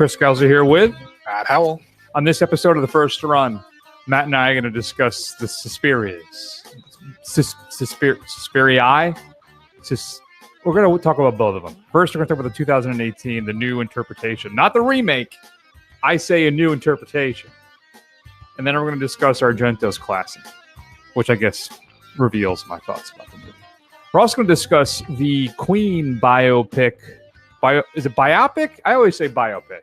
Chris Gouser here with Matt Howell. On this episode of The First Run, Matt and I are going to discuss the Suspirias. Suspiria? We're going to talk about both of them. First, we're going to talk about the 2018, the new interpretation. Not the remake. I say a new interpretation. And then we're going to discuss Argento's classic, which I guess reveals my thoughts about the movie. We're also going to discuss the Queen biopic. Is it biopic? I always say biopic.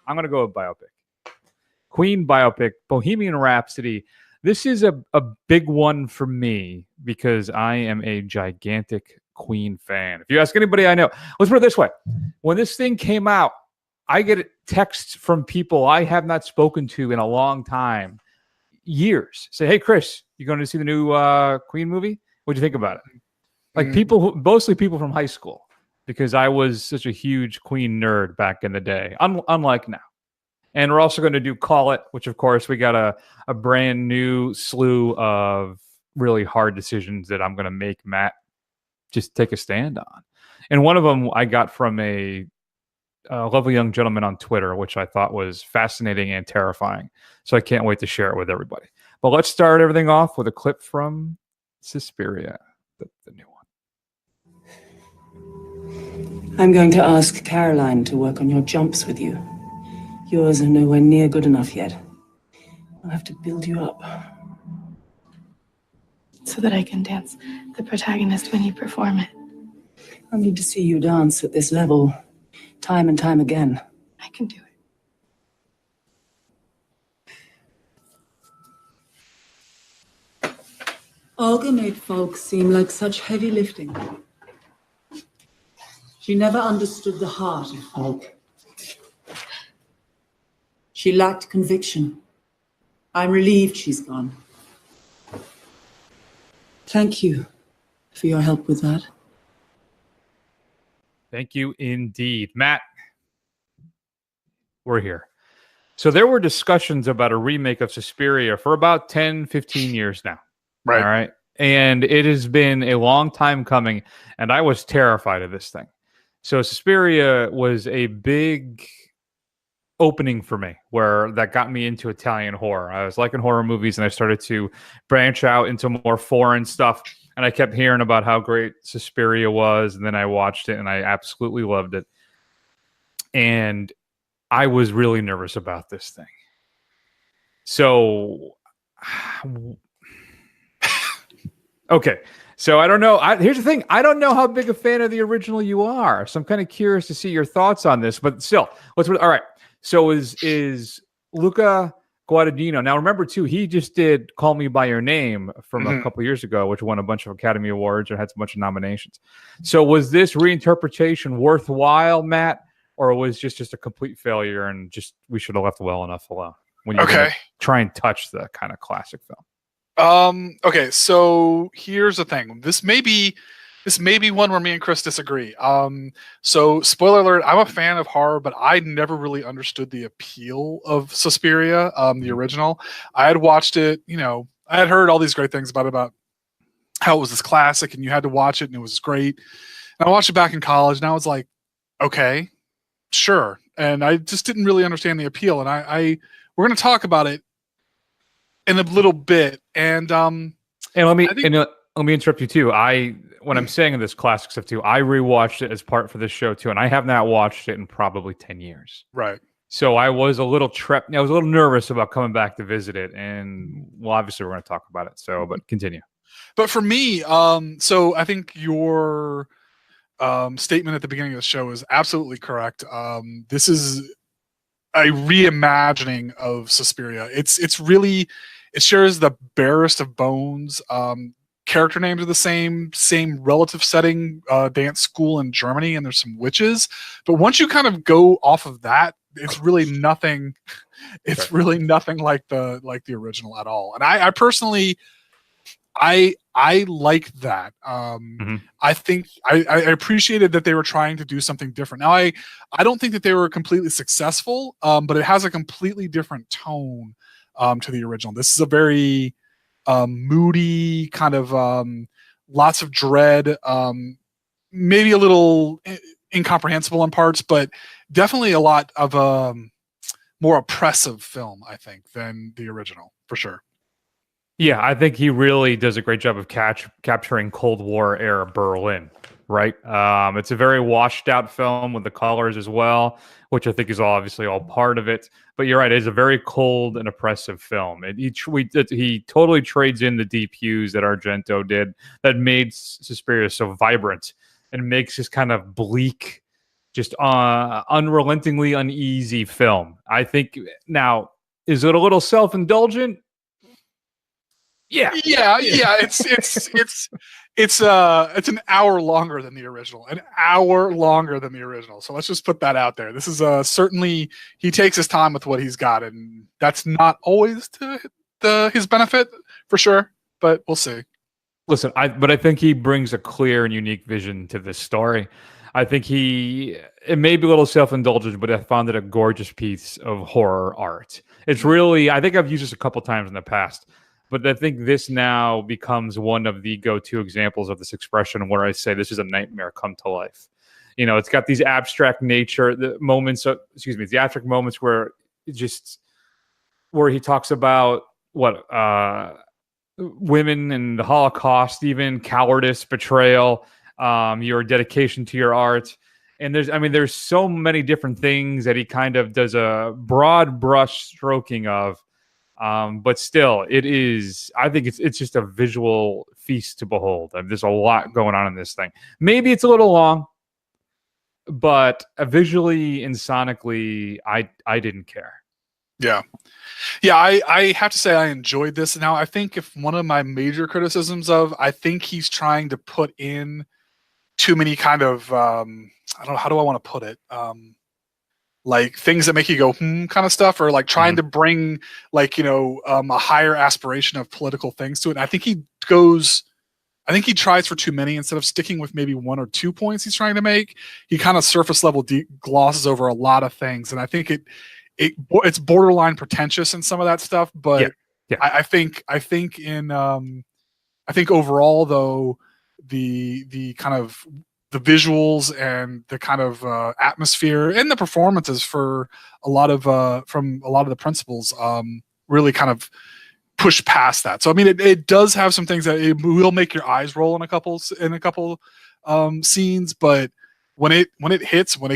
I'm going to go with biopic. Queen biopic, Bohemian Rhapsody. This is a big one for me because I am a gigantic Queen fan. If you ask anybody I know, let's put it this way. When this thing came out, I get texts from people I have not spoken to in a long time, years. Say, hey, Chris, you going to see the new Queen movie? What'd you think about it? Like people, mostly people from high school, because I was such a huge Queen nerd back in the day, unlike now. And we're also going to do Call It, which, of course, we got a brand new slew of really hard decisions that I'm going to make Matt just take a stand on. And one of them I got from a lovely young gentleman on Twitter, which I thought was fascinating and terrifying. So I can't wait to share it with everybody. But let's start everything off with a clip from Suspiria, the new one. I'm going to ask Caroline to work on your jumps with you. Yours are nowhere near good enough yet. I'll have to build you up. So that I can dance the protagonist when you perform it. I'll need to see you dance at this level, time and time again. I can do it. Olga made folks seem like such heavy lifting. She never understood the heart of folk. She lacked conviction. I'm relieved she's gone. Thank you for your help with that. Thank you indeed. Matt, we're here. So there were discussions about a remake of Suspiria for about 10, 15 years now. Right. All right. And it has been a long time coming, and I was terrified of this thing. So Suspiria was a big opening for me, where that got me into Italian horror. I was liking horror movies, and I started to branch out into more foreign stuff. And I kept hearing about how great Suspiria was, and then I watched it, and I absolutely loved it. And I was really nervous about this thing. So, okay. So I don't know. Here's the thing. I don't know how big a fan of the original you are. So I'm kind of curious to see your thoughts on this. But still, all right. So is Luca Guadagnino. Now, remember, too, he just did Call Me By Your Name from a couple years ago, which won a bunch of Academy Awards and had a bunch of nominations. So was this reinterpretation worthwhile, Matt, or was just a complete failure and just we should have left well enough alone when you try and touch the kind of classic film? Okay, so here's the thing. This may be one where me and Chris disagree. So spoiler alert, I'm a fan of horror, but I never really understood the appeal of Suspiria, the original. I had watched it, I had heard all these great things about how it was this classic and you had to watch it and it was great. And I watched it back in college and I was like, okay, sure. And I just didn't really understand the appeal. And we're going to talk about it in a little bit. And let me interrupt you too. When I'm saying this classic stuff too, I rewatched it as part for this show too, and I have not watched it in probably 10 years. Right. So I was a little I was a little nervous about coming back to visit it, and well, obviously we're going to talk about it. So, but continue. But for me, so I think your statement at the beginning of the show is absolutely correct. This is a reimagining of Suspiria. It's really, it shares the barest of bones. Character names are the same relative setting, dance school in Germany, and there's some witches. But once you kind of go off of that, it's really nothing. It's really nothing like the original at all. And I personally, I like that. I think I appreciated that they were trying to do something different. Now I don't think that they were completely successful, but it has a completely different tone to the original. This is a very moody kind of lots of dread, maybe a little incomprehensible in parts, but definitely a lot of more oppressive film, I think, than the original, for sure. Yeah, I think he really does a great job of capturing Cold War era Berlin, right? It's a very washed out film with the colors as well, which I think is obviously all part of it. But you're right, it is a very cold and oppressive film. He totally trades in the deep hues that Argento did that made Suspiria so vibrant and makes this kind of bleak, just unrelentingly uneasy film. I think now, is it a little self-indulgent? Yeah. It's an hour longer than the original. An hour longer than the original. So let's just put that out there. This is certainly, he takes his time with what he's got, and that's not always to his benefit for sure. But we'll see. Listen, but I think he brings a clear and unique vision to this story. I think it may be a little self-indulgent, but I found it a gorgeous piece of horror art. It's really, I think I've used this a couple times in the past. But I think this now becomes one of the go-to examples of this expression where I say this is a nightmare come to life. You know, it's got these abstract nature, the abstract moments where he talks about women and the Holocaust, even cowardice, betrayal, your dedication to your art. And there's so many different things that he kind of does a broad brush stroking of. But still, I think it's just a visual feast to behold. There's a lot going on in this thing. Maybe it's a little long, but visually and sonically, I didn't care. Yeah. I have to say I enjoyed this. Now, I think if one of my major criticisms I think he's trying to put in too many kind of, I don't know, how do I want to put it? Like things that make you go kind of stuff, or like trying to bring a higher aspiration of political things to it. And I think he tries for too many instead of sticking with maybe 1 or 2 points he's trying to make. He kind of surface level glosses over a lot of things, and I think it's borderline pretentious in some of that stuff. But yeah. I think overall though the kind of the visuals and the kind of atmosphere and the performances for a lot of the principals really kind of push past that. So I mean, it does have some things that it will make your eyes roll in a couple scenes, but when it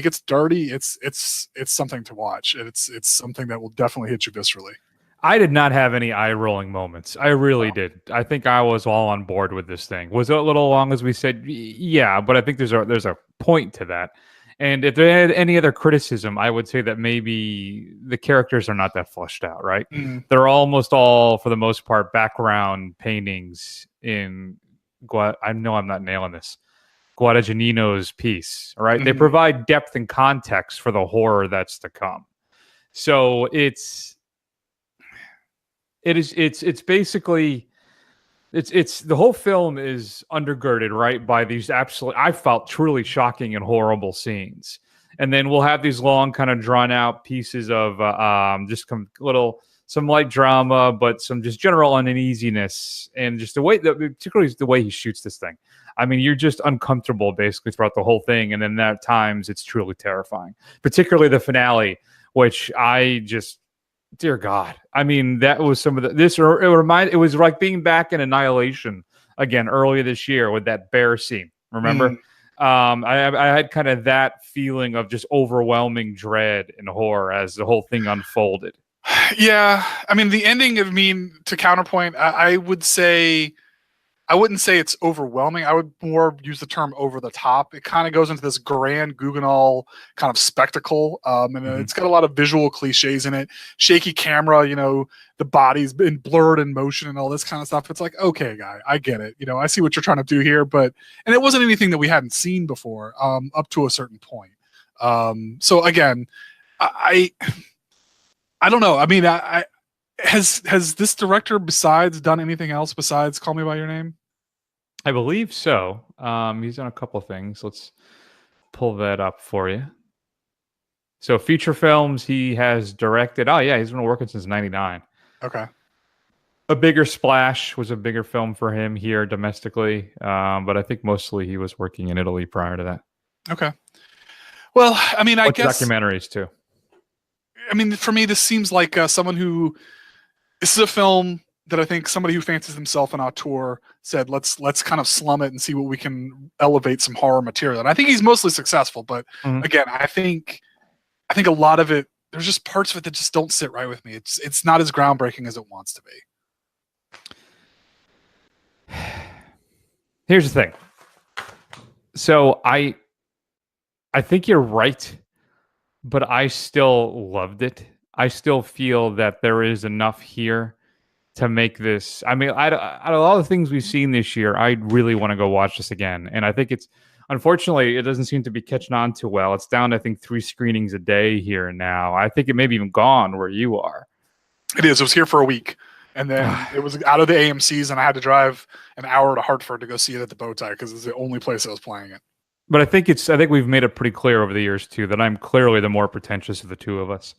gets dirty, it's something to watch. It's something that will definitely hit you viscerally. I did not have any eye-rolling moments. I really did. I think I was all on board with this thing. Was it a little long, as we said? Yeah, but I think there's a point to that. And if there had any other criticism, I would say that maybe the characters are not that fleshed out, right? Mm-hmm. They're almost all, for the most part, background paintings in I know I'm not nailing this. Guadagnino's piece, right? Mm-hmm. They provide depth and context for the horror that's to come. So it's basically the whole film is undergirded, right, by these I felt truly shocking and horrible scenes. And then we'll have these long kind of drawn out pieces of some light drama, but some just general uneasiness, and just particularly the way he shoots this thing. I mean, you're just uncomfortable basically throughout the whole thing. And then at times it's truly terrifying, particularly the finale, which dear God. I mean, that was some of it was like being back in Annihilation again earlier this year with that bear scene. Remember? I had kind of that feeling of just overwhelming dread and horror as the whole thing unfolded. Yeah. I mean, the ending to counterpoint, I would say, I wouldn't say it's overwhelming. I would more use the term over the top. It kind of goes into this grand Guggenheim kind of spectacle. And it's got a lot of visual cliches in it. Shaky camera, the body's been blurred in motion and all this kind of stuff. It's like, okay, guy, I get it. I see what you're trying to do here, and it wasn't anything that we hadn't seen before, up to a certain point. So again, I don't know. I mean, has this director done anything else besides Call Me by Your Name? I believe so. He's done a couple of things. Let's pull that up for you. So feature films he has directed. Oh yeah, he's been working since '99. Okay. A Bigger Splash was a bigger film for him here domestically, but I think mostly he was working in Italy prior to that. Okay. Well, I mean, I Like guess documentaries too. I mean, for me, this seems like someone who. This is a film that I think somebody who fancies himself an auteur said, let's kind of slum it and see what we can elevate some horror material. And I think he's mostly successful, but again, I think a lot of it, there's just parts of it that just don't sit right with me. It's not as groundbreaking as it wants to be. Here's the thing. So I think you're right, but I still loved it. I still feel that there is enough here to make this. I mean, out of all the things we've seen this year, I really want to go watch this again. And I think unfortunately, it doesn't seem to be catching on too well. It's down to, I think, 3 screenings a day here now. I think it may be even gone where you are. It is. It was here for a week. And then it was out of the AMCs, and I had to drive an hour to Hartford to go see it at the Bowtie because it's the only place that was playing it. But I think we've made it pretty clear over the years too that I'm clearly the more pretentious of the two of us.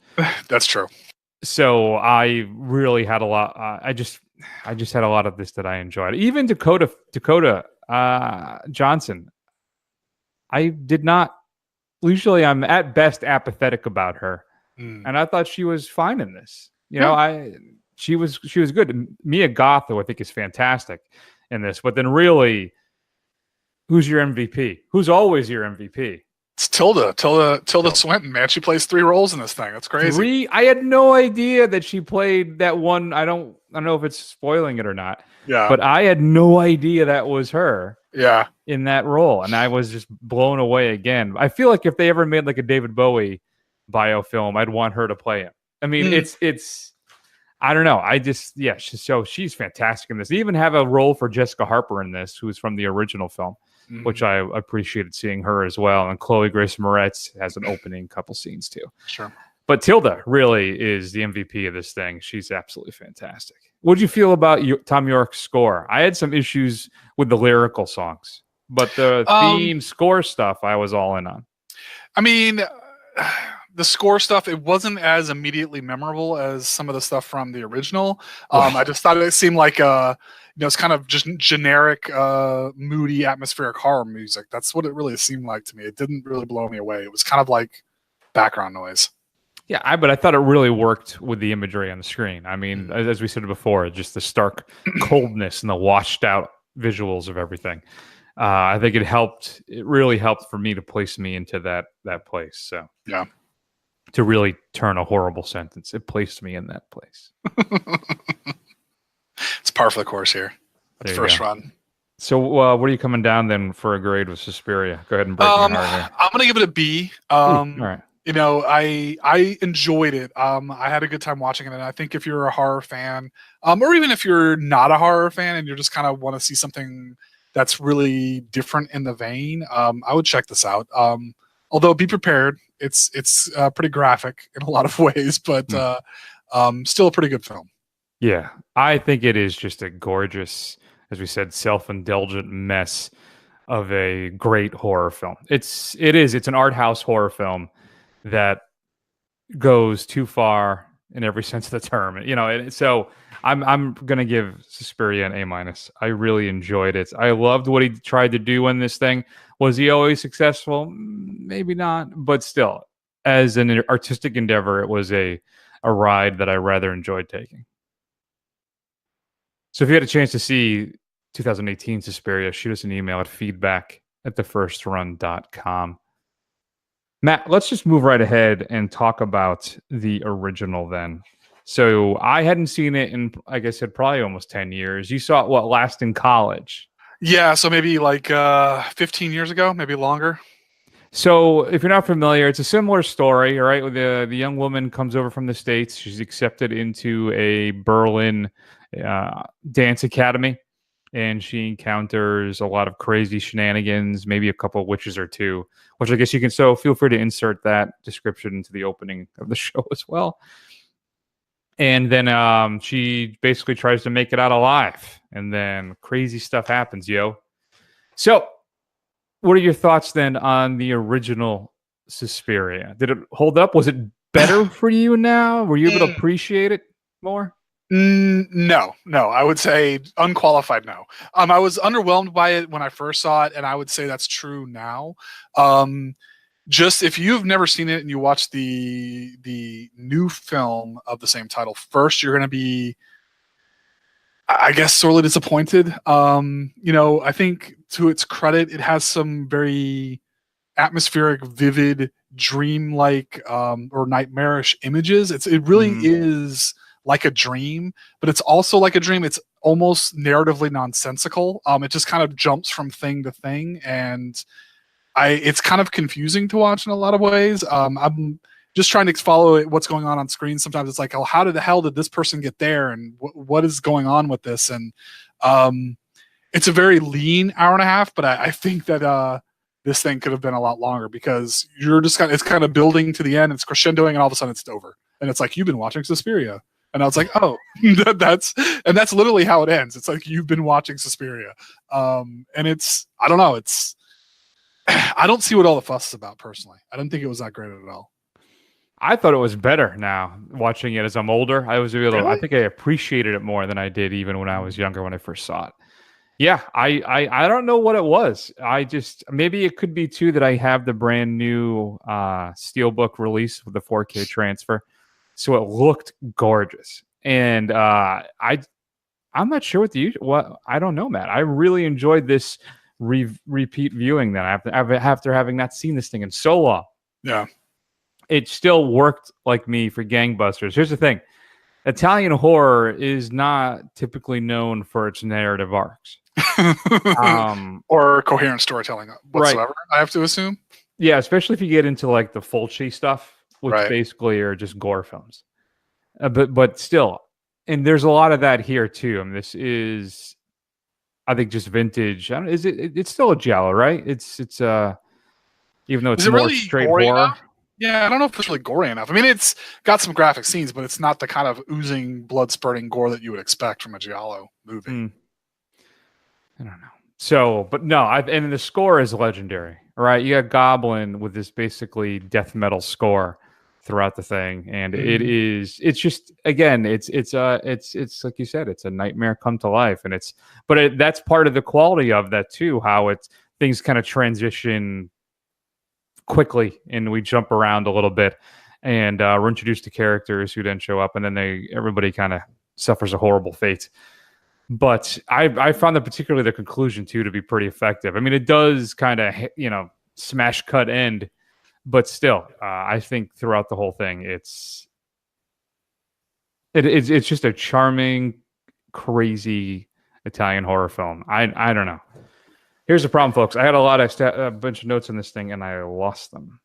That's true. So I really had a lot. I just had a lot of this that I enjoyed. Even Dakota Johnson. I did not. Usually, I'm at best apathetic about her, and I thought she was fine in this. She was good. Mia Goth, who I think is fantastic in this, but then really. Who's your MVP? Who's always your MVP? It's Tilda Swinton, man. She plays 3 roles in this thing. That's crazy. 3? I had no idea that she played that one. I don't know if it's spoiling it or not. Yeah. But I had no idea that was her. Yeah. In that role, and I was just blown away again. I feel like if they ever made like a David Bowie biofilm, I'd want her to play him. I mean, it's. I don't know. She's fantastic in this. They even have a role for Jessica Harper in this, who is from the original film. Which I appreciated seeing her as well. And Chloe Grace Moretz has an opening couple scenes too. Sure. But Tilda really is the MVP of this thing. She's absolutely fantastic. What did you feel about Tom York's score? I had some issues with the lyrical songs, but the theme score stuff I was all in on. I mean, the score stuff, it wasn't as immediately memorable as some of the stuff from the original. I just thought it seemed like it's kind of just generic, moody, atmospheric horror music. That's what it really seemed like to me. It didn't really blow me away. It was kind of like background noise. Yeah, but I thought it really worked with the imagery on the screen. I mean, as we said before, just the stark coldness and the washed out visuals of everything. I think it helped. It really helped for me to place me into that place. So yeah. To really turn a horrible sentence, it placed me in that place. It's par for the course here. That's first run. So what are you coming down then for a grade with Suspiria? Go ahead and break my heart here. I'm going to give it a B. All right. I enjoyed it. I had a good time watching it. And I think if you're a horror fan, or even if you're not a horror fan and you just kind of want to see something that's really different in the vein, I would check this out. Although be prepared. It's pretty graphic in a lot of ways, but still a pretty good film. Yeah, I think it is just a gorgeous, as we said, self-indulgent mess of a great horror film. It's an art house horror film that goes too far in every sense of the term. And so I'm gonna give Suspiria an A-. I really enjoyed it. I loved what he tried to do in this thing. Was he always successful? Maybe not, but still, as an artistic endeavor, it was a ride that I rather enjoyed taking. So if you had a chance to see 2018 Suspiria, shoot us an email at feedback@thefirstrun.com. Matt, let's just move right ahead and talk about the original then. So I hadn't seen it in, like I said, probably almost 10 years. You saw it, last in college? Yeah, so maybe like 15 years ago, maybe longer. So if you're not familiar, it's a similar story, all right? The young woman comes over from the States. She's accepted into a Berlin dance academy, and she encounters a lot of crazy shenanigans, maybe a couple of witches or two, which I guess you can, so feel free to insert that description into the opening of the show as well. And then she basically tries to make it out alive, and then crazy stuff happens, yo. So what are your thoughts then on the original Suspiria? Did it hold up? Was it better for you now? Were you able to appreciate it more? No, I would say unqualified no. I was underwhelmed by it when I first saw it, and I would say that's true now. just if you've never seen it and you watch the new film of the same title first, you're going to be, I guess, sorely disappointed. I think to its credit, it has some very atmospheric, vivid, dreamlike, or nightmarish images. It really is like a dream, but it's also like a dream. It's almost narratively nonsensical. It just kind of jumps from thing to thing, and it's kind of confusing to watch in a lot of ways. I'm just trying to follow what's going on screen. Sometimes it's like, oh, how the hell did this person get there? And what is going on with this? And it's a very lean hour and a half, but I think that this thing could have been a lot longer, because you're just it's kind of building to the end, it's crescendoing, and all of a sudden it's over. And it's like, you've been watching Suspiria. And I was like, oh, that's literally how it ends. It's like, you've been watching Suspiria. And I don't know. I don't see what all the fuss is about personally. I didn't think it was that great at all. I thought it was better now watching it as I'm older. I think I appreciated it more than I did even when I was younger, when I first saw it. Yeah, I don't know what it was. Maybe it could be too that I have the brand new Steelbook release with the 4K transfer, so it looked gorgeous. And I'm not sure what I don't know, Matt. I really enjoyed this repeat viewing that after having not seen this thing in so long. Yeah, it still worked like me for gangbusters. Here's the thing: Italian horror is not typically known for its narrative arcs. Or coherent storytelling whatsoever, right. I have to assume. Yeah, especially if you get into like the Fulci stuff, which right. basically are just gore films. But still, and there's a lot of that here too. I mean, this is, I think, just vintage. It's still a giallo, right? It's even though it's more really straight horror. Enough? Yeah, I don't know if it's really gory enough. I mean, it's got some graphic scenes, but it's not the kind of oozing, blood-spurting gore that you would expect from a giallo movie. I don't know. So, but no, and the score is legendary, right? You got Goblin with this basically death metal score throughout the thing, and it's just, again, it's like you said, it's a nightmare come to life, and that's part of the quality of that too, how things kind of transition quickly, and we jump around a little bit, and we're introduced to characters who then show up, and then everybody kind of suffers a horrible fate. But I found that particularly the conclusion too to be pretty effective. I mean, it does kind of smash cut end, but still, I think throughout the whole thing, it's just a charming, crazy Italian horror film. I don't know. Here's the problem, folks. I had a bunch of notes on this thing, and I lost them.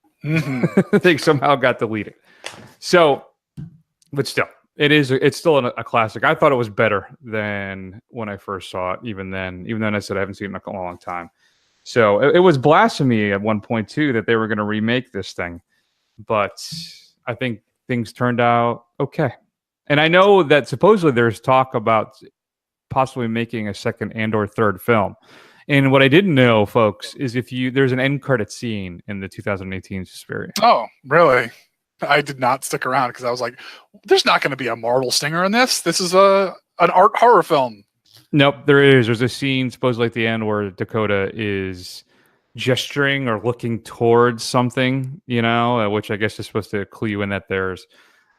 They somehow got deleted. So, but still, it's still a classic. I thought it was better than when I first saw it. Even then I said I haven't seen it in a long time. So it was blasphemy at one point too that they were going to remake this thing, but I think things turned out okay. And I know that supposedly there's talk about possibly making a second and/or third film. And what I didn't know, folks, is there's an end credit scene in the 2018 Suspiria. Oh, really? I did not stick around because I was like, there's not going to be a mortal stinger in this. This is an art horror film. Nope, there is. There's a scene supposedly at the end where Dakota is gesturing or looking towards something, which I guess is supposed to clue you in that there's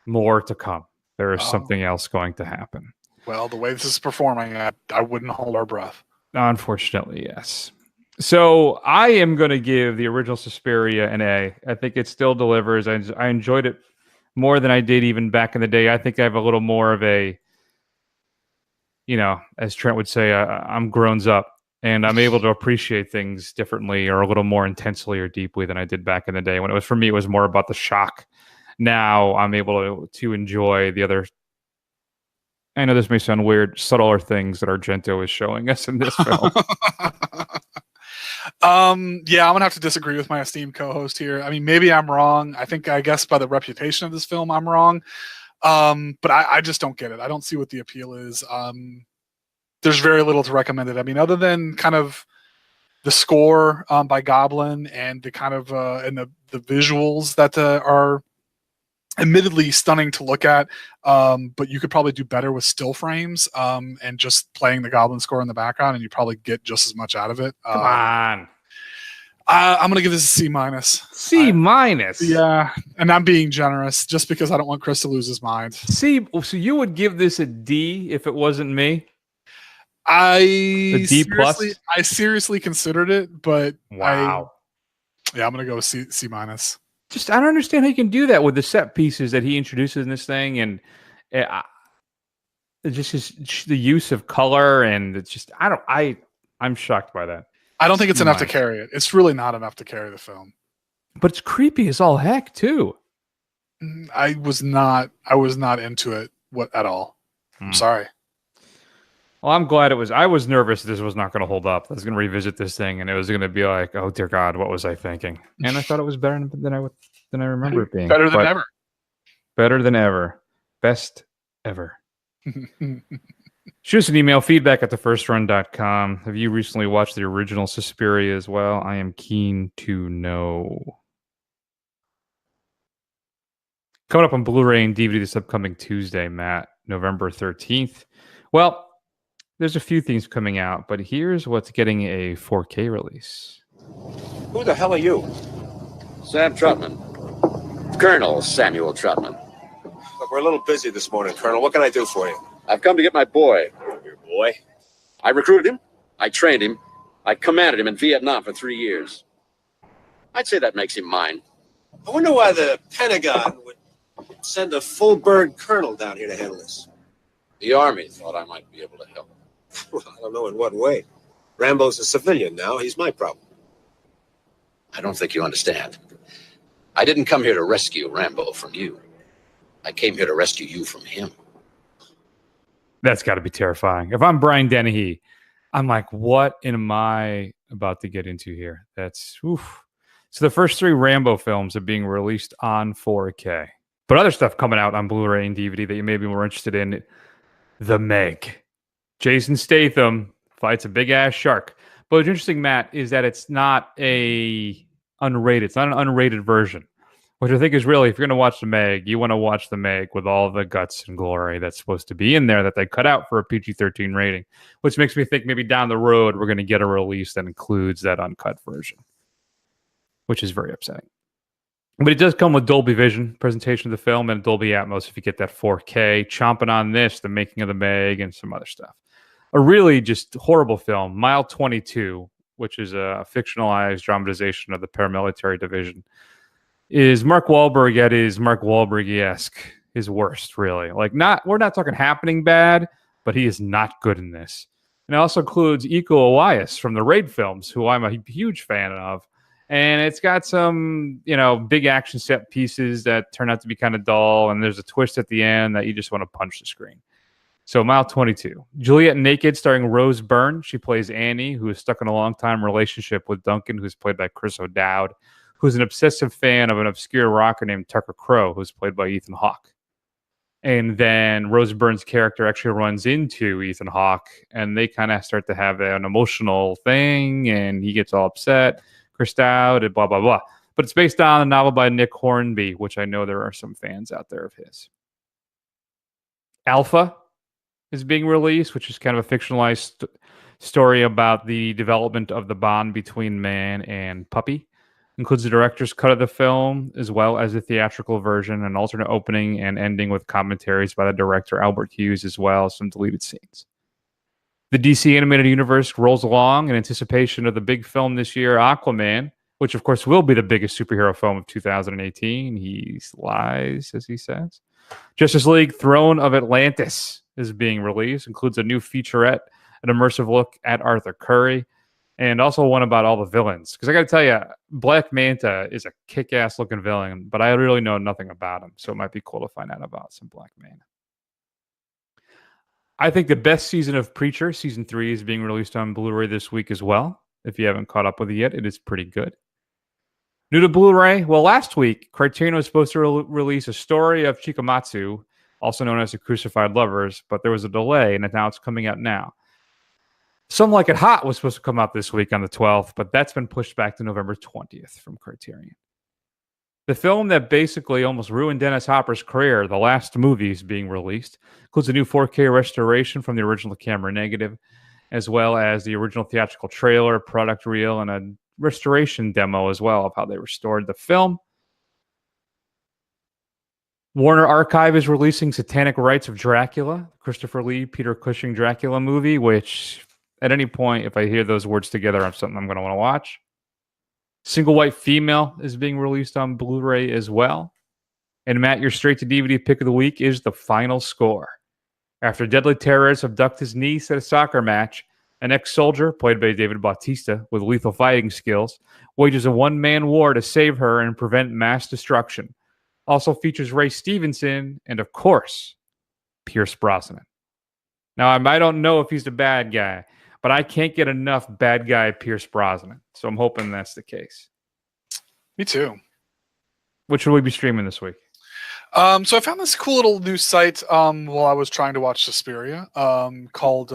more to come. There is something else going to happen. Well, the way this is performing, I wouldn't hold our breath. Unfortunately, yes. So I am going to give the original Suspiria an A. I think it still delivers. I enjoyed it more than I did even back in the day. I think I have a little more of a, as Trent would say, I'm grown up, and I'm able to appreciate things differently or a little more intensely or deeply than I did back in the day. When for me, it was more about the shock. Now I'm able to enjoy the other, I know this may sound weird, subtler things that Argento is showing us in this film. Yeah, I'm gonna have to disagree with my esteemed co-host here. I mean, maybe I'm wrong. I guess by the reputation of this film, I'm wrong. But I just don't get it. I don't see what the appeal is. There's very little to recommend it. I mean, other than kind of the score by Goblin and the kind of and the visuals that are admittedly stunning to look at, but you could probably do better with still frames and just playing the Goblin score in the background, and you probably get just as much out of it. Come on. I'm gonna give this a C minus. C minus. Yeah, and I'm being generous just because I don't want Chris to lose his mind. C. So you would give this a D if it wasn't me? A D plus. I seriously considered it, but wow. I'm gonna go C minus. Just I don't understand how you can do that with the set pieces that he introduces in this thing, and just the use of color, and it's just I'm shocked by that. I don't think it's enough to carry it. It's really not enough to carry the film. But it's creepy as all heck too. I was not into it at all. I'm sorry. Well, I'm glad it was. I was nervous this was not going to hold up. I was going to revisit this thing, and it was going to be like, oh dear God, what was I thinking? And I thought it was better than I remember it being. Better than ever. Better than ever. Best ever. Shoot us an email, feedback@thefirstrun.com. Have you recently watched the original Suspiria as well? I am keen to know. Coming up on Blu-ray and DVD this upcoming Tuesday, Matt, November 13th. Well, there's a few things coming out, but here's what's getting a 4K release. Who the hell are you? Sam Trotman. Colonel Samuel Trotman. Look, we're a little busy this morning, Colonel. What can I do for you? I've come to get my boy. Your boy? I recruited him. I trained him. I commanded him in Vietnam for 3 years. I'd say that makes him mine. I wonder why the Pentagon would send a full-bird colonel down here to handle this. The Army thought I might be able to help. Well, I don't know in what way. Rambo's a civilian now. He's my problem. I don't think you understand. I didn't come here to rescue Rambo from you. I came here to rescue you from him. That's got to be terrifying. If I'm Brian Dennehy, I'm like, what am I about to get into here? That's oof. So the first 3 Rambo films are being released on 4K. But other stuff coming out on Blu-ray and DVD that you may be more interested in. The Meg. Jason Statham fights a big-ass shark. But what's interesting, Matt, is that it's not a unrated. It's not an unrated version. Which I think is really, if you're going to watch The Meg, you want to watch The Meg with all the guts and glory that's supposed to be in there that they cut out for a PG-13 rating. Which makes me think maybe down the road we're going to get a release that includes that uncut version. Which is very upsetting. But it does come with Dolby Vision presentation of the film and Dolby Atmos if you get that 4K. Chomping on this, the making of The Meg, and some other stuff. A really just horrible film, Mile 22, which is a fictionalized dramatization of the paramilitary division, is Mark Wahlberg at his Mark Wahlberg-esque, his worst, really. Like, we're not talking Happening bad, but he is not good in this. And it also includes Iko Uwais from the Raid films, who I'm a huge fan of. And it's got some, big action set pieces that turn out to be kind of dull. And there's a twist at the end that you just want to punch the screen. So Mile 22. Juliet Naked, starring Rose Byrne. She plays Annie, who is stuck in a long-time relationship with Duncan, who's played by Chris O'Dowd, who's an obsessive fan of an obscure rocker named Tucker Crowe, who's played by Ethan Hawke. And then Rose Byrne's character actually runs into Ethan Hawke, and they kind of start to have an emotional thing, and he gets all upset. Chris Dowd and blah, blah, blah. But it's based on a novel by Nick Hornby, which I know there are some fans out there of his. Alpha is being released, which is kind of a fictionalized story about the development of the bond between man and puppy. Includes the director's cut of the film, as well as the theatrical version, an alternate opening and ending with commentaries by the director Albert Hughes, as well as some deleted scenes. The DC animated universe rolls along in anticipation of the big film this year, Aquaman, which of course will be the biggest superhero film of 2018. He lies, as he says. Justice League Throne of Atlantis is being released. Includes a new featurette, an immersive look at Arthur Curry, and also one about all the villains. Because I got to tell you, Black Manta is a kick-ass looking villain, but I really know nothing about him. So it might be cool to find out about some Black Manta. I think the best season of Preacher, season 3, is being released on Blu-ray this week as well. If you haven't caught up with it yet, it is pretty good. New to Blu-ray, well, last week, Criterion was supposed to release a story of Chikamatsu, also known as The Crucified Lovers, but there was a delay, and now it's coming out now. Some Like It Hot was supposed to come out this week on the 12th, but that's been pushed back to November 20th from Criterion. The film that basically almost ruined Dennis Hopper's career, The Last Movie, is being released. Includes a new 4K restoration from the original camera negative, as well as the original theatrical trailer, product reel, and a restoration demo as well of how they restored the film. Warner Archive is releasing Satanic Rites of Dracula, Christopher Lee, Peter Cushing Dracula movie, which at any point, if I hear those words together, I'm something I'm going to want to watch. Single White Female is being released on Blu-ray as well. And Matt, your straight to DVD pick of the week is The Final Score. After deadly terrorists abduct his niece at a soccer match, an ex-soldier, played by David Bautista, with lethal fighting skills, wages a one-man war to save her and prevent mass destruction. Also features Ray Stevenson and, of course, Pierce Brosnan. Now, I don't know if he's the bad guy, but I can't get enough bad guy Pierce Brosnan. So I'm hoping that's the case. Me too. Which will we be streaming this week? So I found this cool little new site while I was trying to watch Suspiria called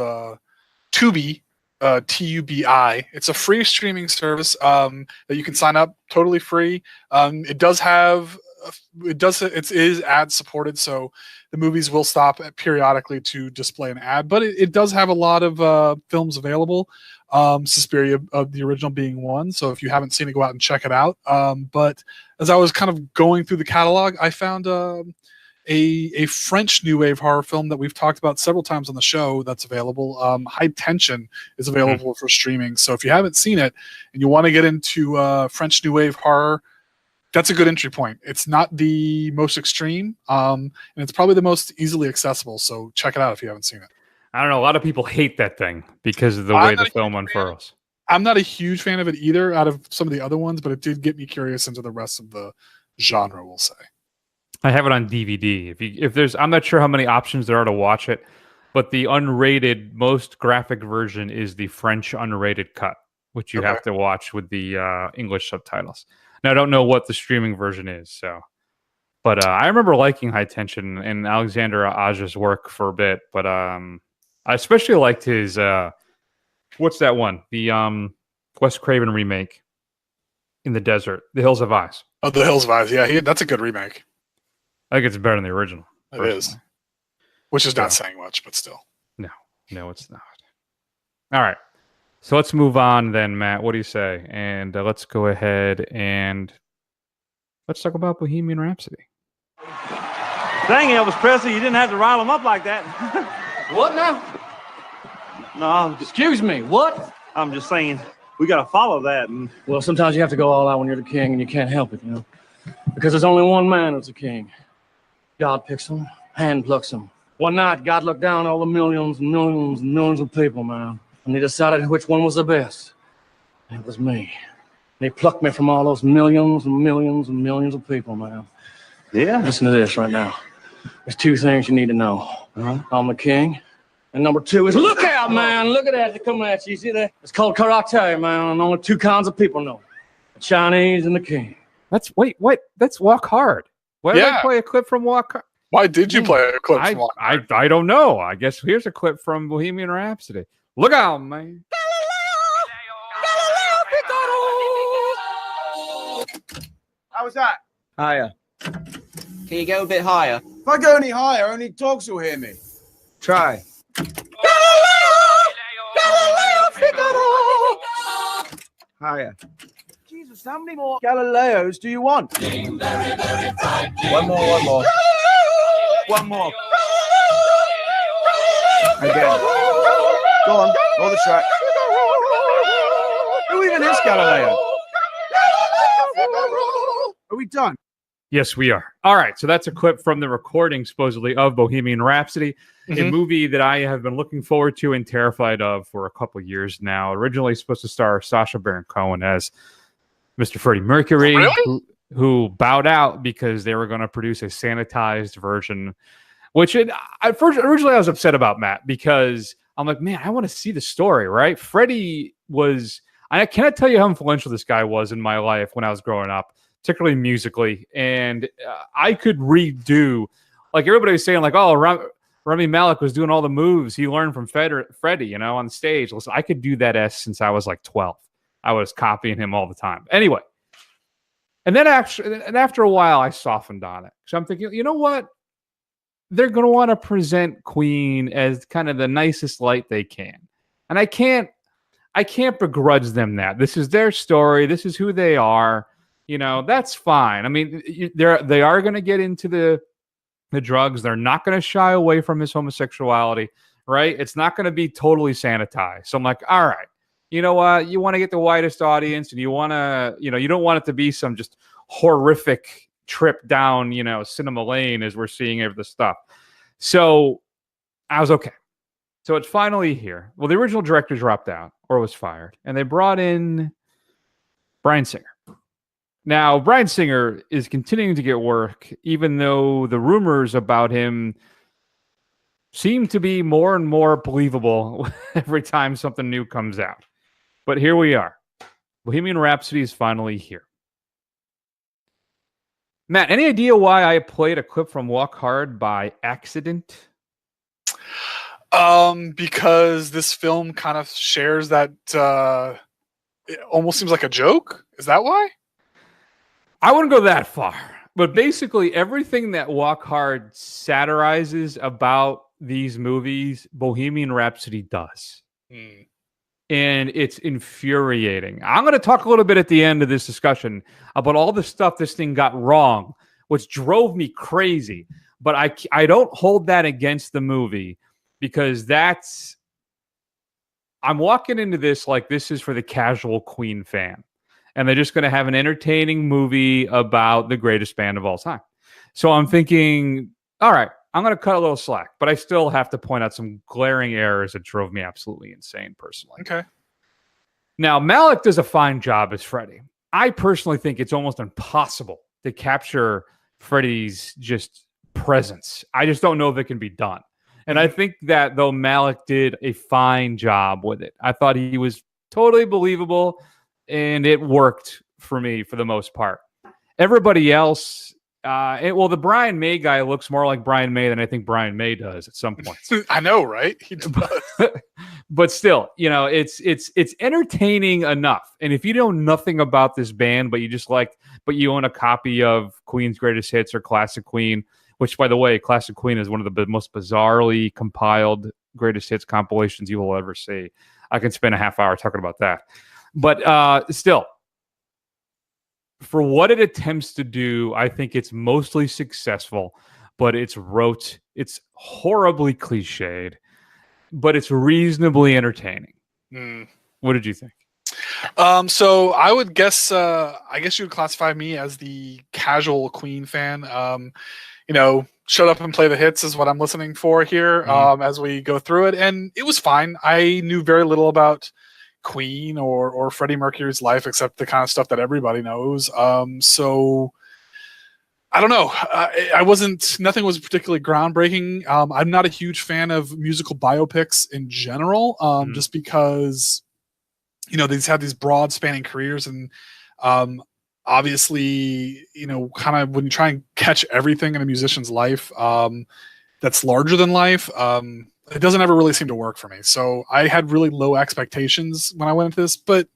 Tubi, Tubi. It's a free streaming service that you can sign up totally free. It is ad supported, so the movies will stop periodically to display an ad, but it does have a lot of films available. Suspiria, the original being one. So if you haven't seen it, go out and check it out. But as I was kind of going through the catalog, I found a French new wave horror film that we've talked about several times on the show that's available. High Tension is available for streaming. So if you haven't seen it and you want to get into French new wave horror, that's a good entry point. It's not the most extreme, and it's probably the most easily accessible. So check it out if you haven't seen it. I don't know. A lot of people hate that thing because of the way the film unfurls. I'm not a huge fan of it either out of some of the other ones, but it did get me curious into the rest of the genre, we'll say. I have it on DVD. If there's, I'm not sure how many options there are to watch it, but the unrated, most graphic version is the French unrated cut, which you have to watch with the English subtitles. Now, I don't know what the streaming version is, but I remember liking High Tension and Alexander Aja's work for a bit, but I especially liked his what's that one? The Wes Craven remake in the desert, The Hills of Eyes. Oh, The Hills of Eyes. Yeah, that's a good remake. I think it's better than the original. It is, which is not saying much, but still. No, it's not. All right. So let's move on then, Matt. What do you say? And let's go ahead and let's talk about Bohemian Rhapsody. Dang, Elvis Presley, you didn't have to rile him up like that. What now? No, Excuse me, what? I'm just saying, we got to follow that. And Well, sometimes you have to go all out when you're the king and you can't help it, you know? Because there's only one man who's the king. God picks him, hand plucks him. One night, God looked down at all the millions and millions and millions of people, man. And he decided which one was the best. And it was me. And he plucked me from all those millions and millions and millions of people, man. yeah, Listen to this right now. There's two things you need to know. I'm the king. And number two is, look out, man. Look at that. They're coming at you. You see that? It's called karate, man. And only two kinds of people know. The Chinese and the king. Wait, what? That's Walk Hard. Why did I play a clip from Walk Hard? Why did you play a clip from Walk Hard? I don't know. I guess here's a clip from Bohemian Rhapsody. Look out, man. How was that? Higher. Can you go a bit higher? If I go any higher, only dogs will hear me. Try. Higher. Jesus, how many more Galileos do you want? One more. One more. Again. Go on, all the track. Who even is Galileo? Are we done? Yes, we are. All right. So that's a clip from the recording, supposedly, of Bohemian Rhapsody, a movie that I have been looking forward to and terrified of for a couple years now. Originally supposed to star Sacha Baron Cohen as Mr. Freddie Mercury, who bowed out because they were going to produce a sanitized version, which originally I was upset about, Matt, because I'm like, man, I want to see the story, right? Freddie was, I cannot tell you how influential this guy was in my life when I was growing up, particularly musically. And I could redo, like everybody was saying, like, oh, Rami Malek was doing all the moves he learned from Freddie, you know, on stage. Listen, I could do that since I was like 12. I was copying him all the time. Anyway. And then after a while, I softened on it. So I'm thinking, you know what? They're going to want to present Queen as kind of the nicest light they can. And I can't I can't begrudge them that. This is their story. This is who they are. You know, that's fine. I mean, they are going to get into the drugs. They're not going to shy away from his homosexuality, right? It's not going to be totally sanitized. So I'm like, all right, you know what? You want to get the widest audience, and you want to, you know, you don't want it to be some just horrific trip down, you know, cinema lane as we're seeing every the stuff. So I was okay. So it's finally here. Well, the original director dropped out or was fired, and they brought in Bryan Singer. Now, Bryan Singer is continuing to get work, even though the rumors about him seem to be more and more believable every time something new comes out. But here we are. Bohemian Rhapsody is finally here. Matt, any idea why I played a clip from Walk Hard by accident? Because this film kind of shares that it almost seems like a joke. Is that why? I wouldn't go that far, but basically everything that Walk Hard satirizes about these movies, Bohemian Rhapsody does. And it's infuriating. I'm going to talk a little bit at the end of this discussion about all the stuff this thing got wrong, which drove me crazy. But I don't hold that against the movie, because I'm walking into this like this is for the casual Queen fan. And they're just going to have an entertaining movie about the greatest band of all time. So I'm thinking, all right, I'm going to cut a little slack, but I still have to point out some glaring errors that drove me absolutely insane personally. Okay. Now, Malick does a fine job as Freddie. I personally think it's almost impossible to capture Freddie's just presence. I just don't know if it can be done. And I think that though Malick did a fine job with it, I thought he was totally believable. And it worked for me for the most part. Everybody else, the Brian May guy looks more like Brian May than I think Brian May does at some point. I know, right? He does. But still, you know, it's entertaining enough. And if you know nothing about this band, but you own a copy of Queen's Greatest Hits or Classic Queen, which, by the way, Classic Queen is one of the most bizarrely compiled greatest hits compilations you will ever see. I can spend a half hour talking about that. But still, for what it attempts to do, I think it's mostly successful, but it's rote. It's horribly cliched, but it's reasonably entertaining. What did you think? So I would guess, I guess you would classify me as the casual Queen fan. You know, shut up and play the hits is what I'm listening for here as we go through it. And it was fine. I knew very little about Queen or Freddie Mercury's life, except the kind of stuff that everybody knows. So I don't know. Nothing was particularly groundbreaking. I'm not a huge fan of musical biopics in general, just because, you know, these have these broad spanning careers, and obviously, you know, kind of when you try and catch everything in a musician's life that's larger than life, it doesn't ever really seem to work for me. So I had really low expectations when I went into this, but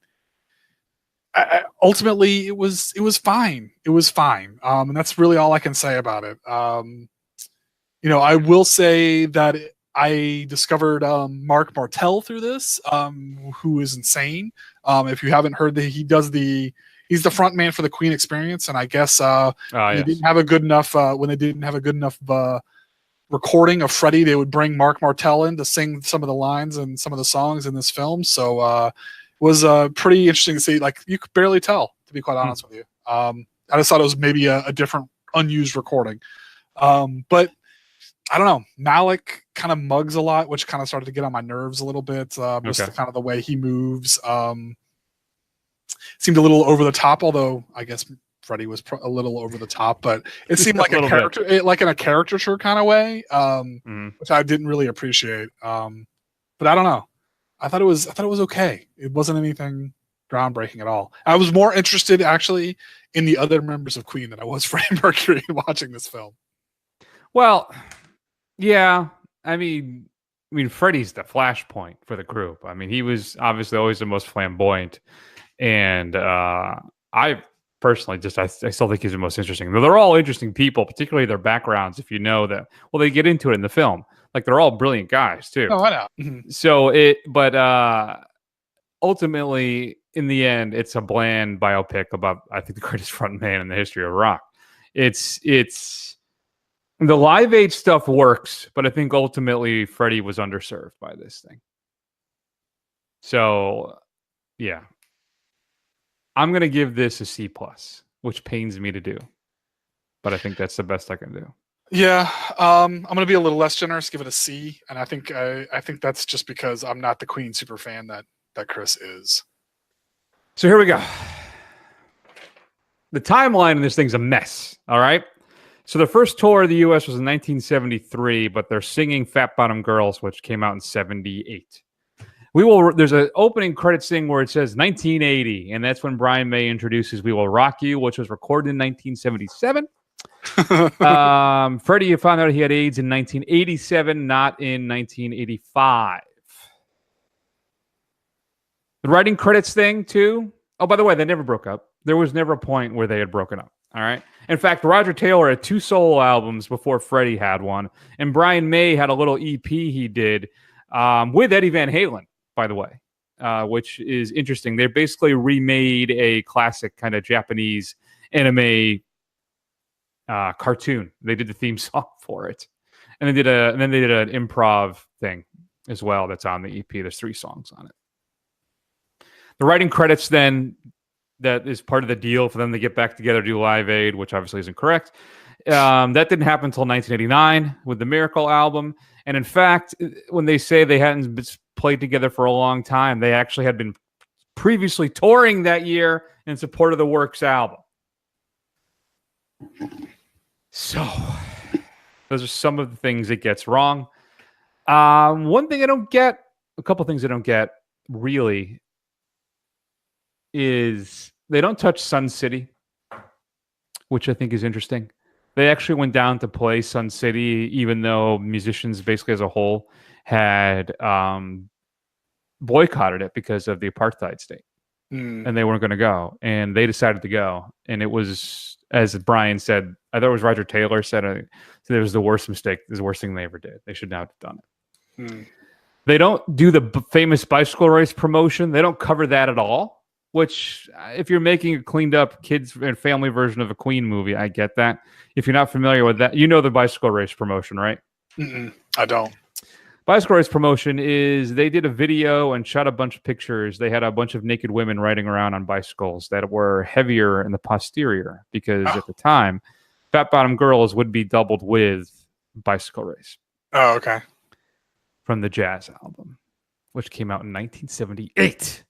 ultimately it was fine. It was fine. And that's really all I can say about it. You know, I will say that I discovered Mark Martel through this, who is insane. If you haven't heard that, he's the front man for the Queen Experience. And I guess they didn't have a good enough, when they didn't have a good enough recording of Freddie, they would bring Mark Martel in to sing some of the lines and some of the songs in this film. So it was pretty interesting to see. Like, you could barely tell, to be quite honest with you. I just thought it was maybe a different unused recording. But I don't know. Malick kind of mugs a lot, which kind of started to get on my nerves a little bit. Just kind of the way he moves seemed a little over the top, although I guess Freddie was a little over the top, but it seemed like a character, like in a caricature kind of way, which I didn't really appreciate. But I don't know. I thought it was okay. It wasn't anything groundbreaking at all. I was more interested actually in the other members of Queen than I was Freddie Mercury watching this film. Well, yeah. I mean, Freddie's the flashpoint for the group. I mean, he was obviously always the most flamboyant, and I personally I still think he's the most interesting. They're all interesting people, particularly their backgrounds. If you know that, well, they get into it in the film. Like, they're all brilliant guys too. Oh, I know. So ultimately, in the end, it's a bland biopic about, I think, the greatest front man in the history of rock. It's the Live Aid stuff works, but I think ultimately Freddie was underserved by this thing. So, yeah, I'm gonna give this a C+, which pains me to do, but I think that's the best I can do. Yeah, I'm gonna be a little less generous, give it a C, and I think that's just because I'm not the Queen super fan that Chris is. So here we go. The timeline in this thing's a mess. All right. So the first tour of the U.S. was in 1973, but they're singing "Fat Bottom Girls," which came out in '78. There's an opening credits thing where it says 1980, and that's when Brian May introduces "We Will Rock You," which was recorded in 1977. Freddie found out he had AIDS in 1987, not in 1985. The writing credits thing, too. Oh, by the way, they never broke up. There was never a point where they had broken up. All right. In fact, Roger Taylor had 2 solo albums before Freddie had one. And Brian May had a little EP he did with Eddie Van Halen, by the way, which is interesting. They basically remade a classic kind of Japanese anime cartoon. They did the theme song for it. And then they did an improv thing as well that's on the EP. There's 3 songs on it. The writing credits then, that is part of the deal for them to get back together to do Live Aid, which obviously isn't correct. That didn't happen until 1989 with the Miracle album. And in fact, when they say they hadn't been played together for a long time, they actually had been previously touring that year in support of the Works album. So those are some of the things it gets wrong. One thing I don't get, a couple things I don't get really, is they don't touch Sun City, which I think is interesting. They actually went down to play Sun City, even though musicians basically as a whole had boycotted it because of the apartheid state. And they weren't going to go. And they decided to go. And it was, as Brian said, I thought it was Roger Taylor said, it was the worst mistake, the worst thing they ever did. They should not have done it. They don't do the famous bicycle race promotion. They don't cover that at all. Which, if you're making a cleaned up kids and family version of a Queen movie, I get that. If you're not familiar with that, you know the bicycle race promotion, right? I don't. Bicycle race promotion is they did a video and shot a bunch of pictures. They had a bunch of naked women riding around on bicycles that were heavier in the posterior because at the time, Fat Bottom Girls would be doubled with Bicycle Race. Oh, okay. From the Jazz album, which came out in 1978.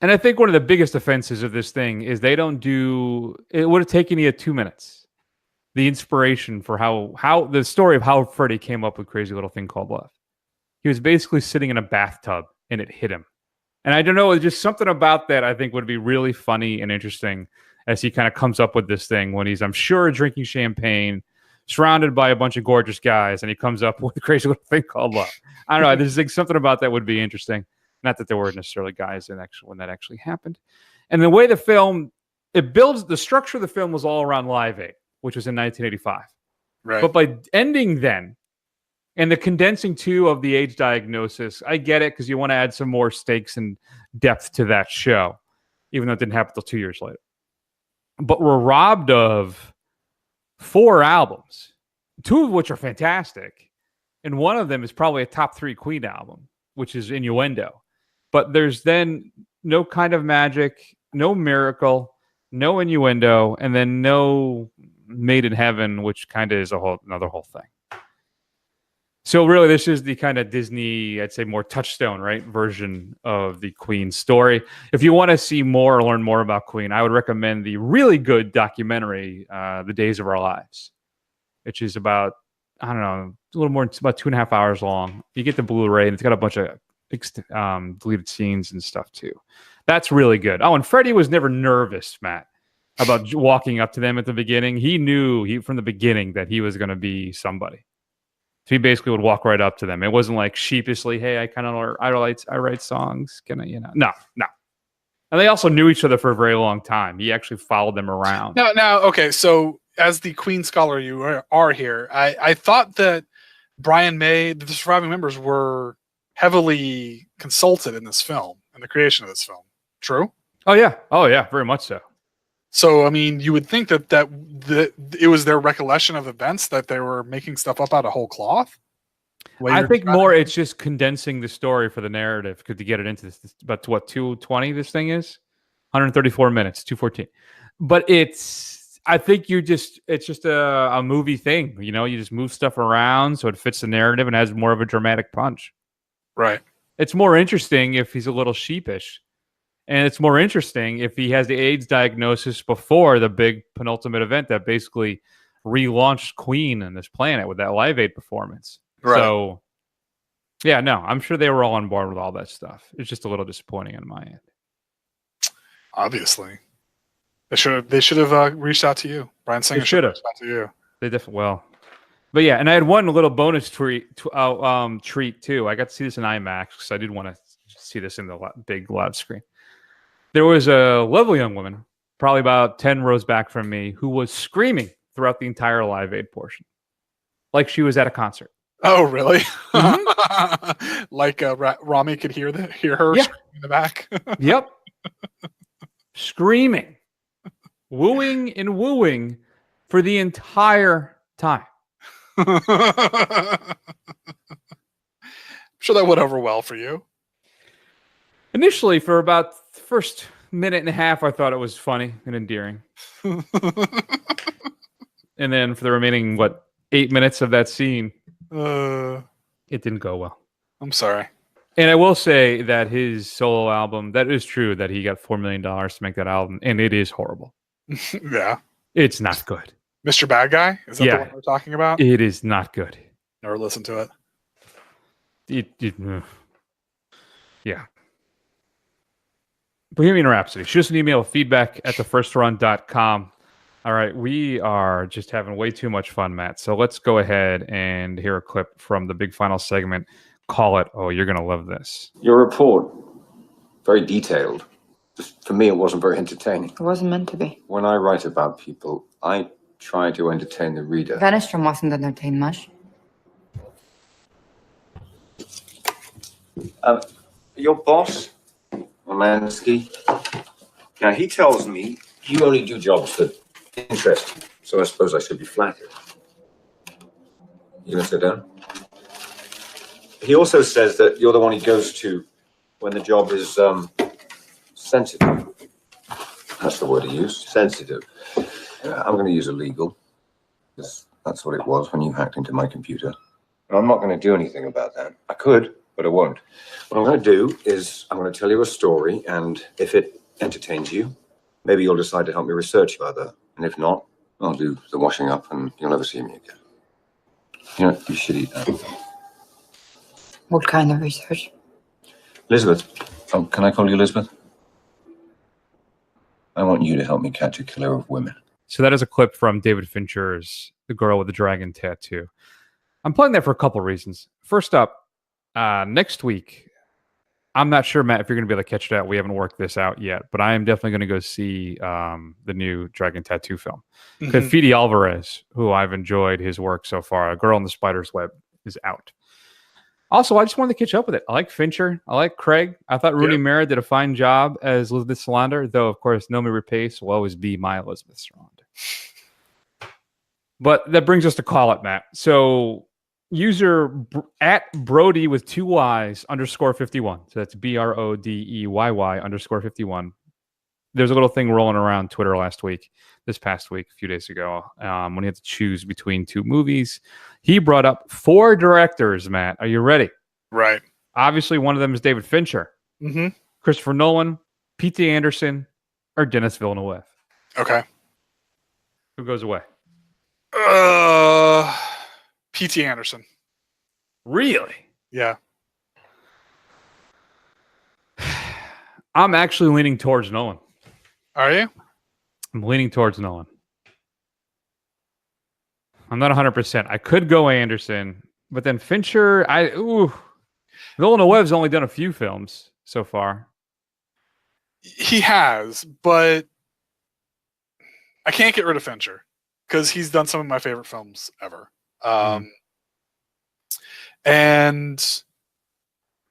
And I think one of the biggest offenses of this thing is they don't do, it would have taken you 2 minutes. The inspiration for how the story of how Freddie came up with Crazy Little Thing Called Love. He was basically sitting in a bathtub and it hit him. And I don't know, just something about that I think would be really funny and interesting as he kind of comes up with this thing when he's, I'm sure, drinking champagne, surrounded by a bunch of gorgeous guys, and he comes up with a Crazy Little Thing Called Love. I don't know, there's like something about that would be interesting. Not that there were necessarily guys in when that actually happened. And the way the film, it builds, the structure of the film was all around Live Aid, which was in 1985. Right. But by ending then, and the condensing too of the age diagnosis, I get it because you want to add some more stakes and depth to that show, even though it didn't happen until 2 years later. But we're robbed of 4 albums, 2 of which are fantastic. And one of them is probably a top 3 Queen album, which is Innuendo. But there's then no Kind of Magic, no Miracle, no Innuendo, and then no Made in Heaven, which kind of is another whole thing. So really, this is the kind of Disney, I'd say more touchstone, right, version of the Queen story. If you want to see more or learn more about Queen, I would recommend the really good documentary, The Days of Our Lives, which is about, I don't know, a little more, it's about 2.5 hours long. You get the Blu-ray, and it's got a bunch of deleted scenes and stuff too. That's really good. Oh, and Freddie was never nervous, Matt, about walking up to them at the beginning. He knew from the beginning that he was going to be somebody. So he basically would walk right up to them. It wasn't like sheepishly, hey, I write songs. Can I, No. And they also knew each other for a very long time. He actually followed them around. Now, okay, so as the Queen scholar you are here, I thought that Brian May, the surviving members were heavily consulted in this film, in the creation of this film. True? Oh yeah, very much so. So, I mean, you would think that it was their recollection of events, that they were making stuff up out of whole cloth. I think more it's just condensing the story for the narrative because to get it into this, about what 220 this thing is, 134 minutes, 214. But I think it's just a movie thing. You know, you just move stuff around so it fits the narrative and has more of a dramatic punch. Right. It's more interesting if he's a little sheepish. And it's more interesting if he has the AIDS diagnosis before the big penultimate event that basically relaunched Queen and this planet with that Live Aid performance. Right. So, yeah, no, I'm sure they were all on board with all that stuff. It's just a little disappointing on my end. Obviously. They should have reached out to you. Brian Singer should have reached out to you. They definitely But yeah, and I had one little bonus treat too. I got to see this in IMAX because I did want to see this in the big loud screen. There was a lovely young woman, probably about 10 rows back from me, who was screaming throughout the entire Live Aid portion, like she was at a concert. Oh, really? Mm-hmm. Like Rami could hear her screaming in the back. Yep. Screaming, wooing and wooing for the entire time. I'm sure that went over well for you. Initially, for about the first minute and a half, I thought it was funny and endearing. And then for the remaining, 8 minutes of that scene, it didn't go well. I'm sorry. And I will say that his solo album, that is true that he got $4 million to make that album, and it is horrible. Yeah. It's not good. Mr. Bad Guy? Is that the one we're talking about? It is not good. Never listened to it. Yeah. Bohemian Rhapsody. Shoot us an email, feedback@thefirstrun.com. All right, we are just having way too much fun, Matt. So let's go ahead and hear a clip from the big final segment. Call it. Oh, you're going to love this. Your report, very detailed. Just for me, it wasn't very entertaining. It wasn't meant to be. When I write about people, I try to entertain the reader. Venestrom wasn't entertained much. Your boss, Romansky, now he tells me you only do jobs that interest you, so I suppose I should be flattered. You gonna sit down? He also says that you're the one he goes to when the job is sensitive. That's the word he used, sensitive. I'm going to use illegal, because that's what it was when you hacked into my computer. And I'm not going to do anything about that. I could, but I won't. What I'm going to do is I'm going to tell you a story, and if it entertains you, maybe you'll decide to help me research further. And if not, I'll do the washing up, and you'll never see me again. You know, you should eat that. What kind of research? Elizabeth. Oh, can I call you Elizabeth? I want you to help me catch a killer of women. So that is a clip from David Fincher's The Girl with the Dragon Tattoo. I'm playing that for a couple reasons. First up, next week, I'm not sure, Matt, if you're going to be able to catch it out. We haven't worked this out yet, but I am definitely going to go see the new Dragon Tattoo film. Because Fede Alvarez, who I've enjoyed his work so far, A Girl in the Spider's Web, is out. Also, I just wanted to catch up with it. I like Fincher. I like Craig. I thought Rooney Mara did a fine job as Elizabeth Salander, though, of course, Nomi Rapace will always be my Elizabeth Salander. But that brings us to Call It, Matt. So, user at Brody with 2 Y's _51. So that's BRODEYY _51. There's a little thing rolling around Twitter this past week, a few days ago, when he had to choose between 2 movies. He brought up 4 directors, Matt. Are you ready? Right. Obviously, one of them is David Fincher, Christopher Nolan, P.T. Anderson, or Denis Villeneuve. Okay. Who goes away? P.T. Anderson. Really? Yeah. I'm actually leaning towards Nolan. Are you? I'm leaning towards Nolan. I'm not 100%. I could go Anderson, but then Fincher, Villeneuve's only done a few films so far. He has, but I can't get rid of Fincher because he's done some of my favorite films ever. And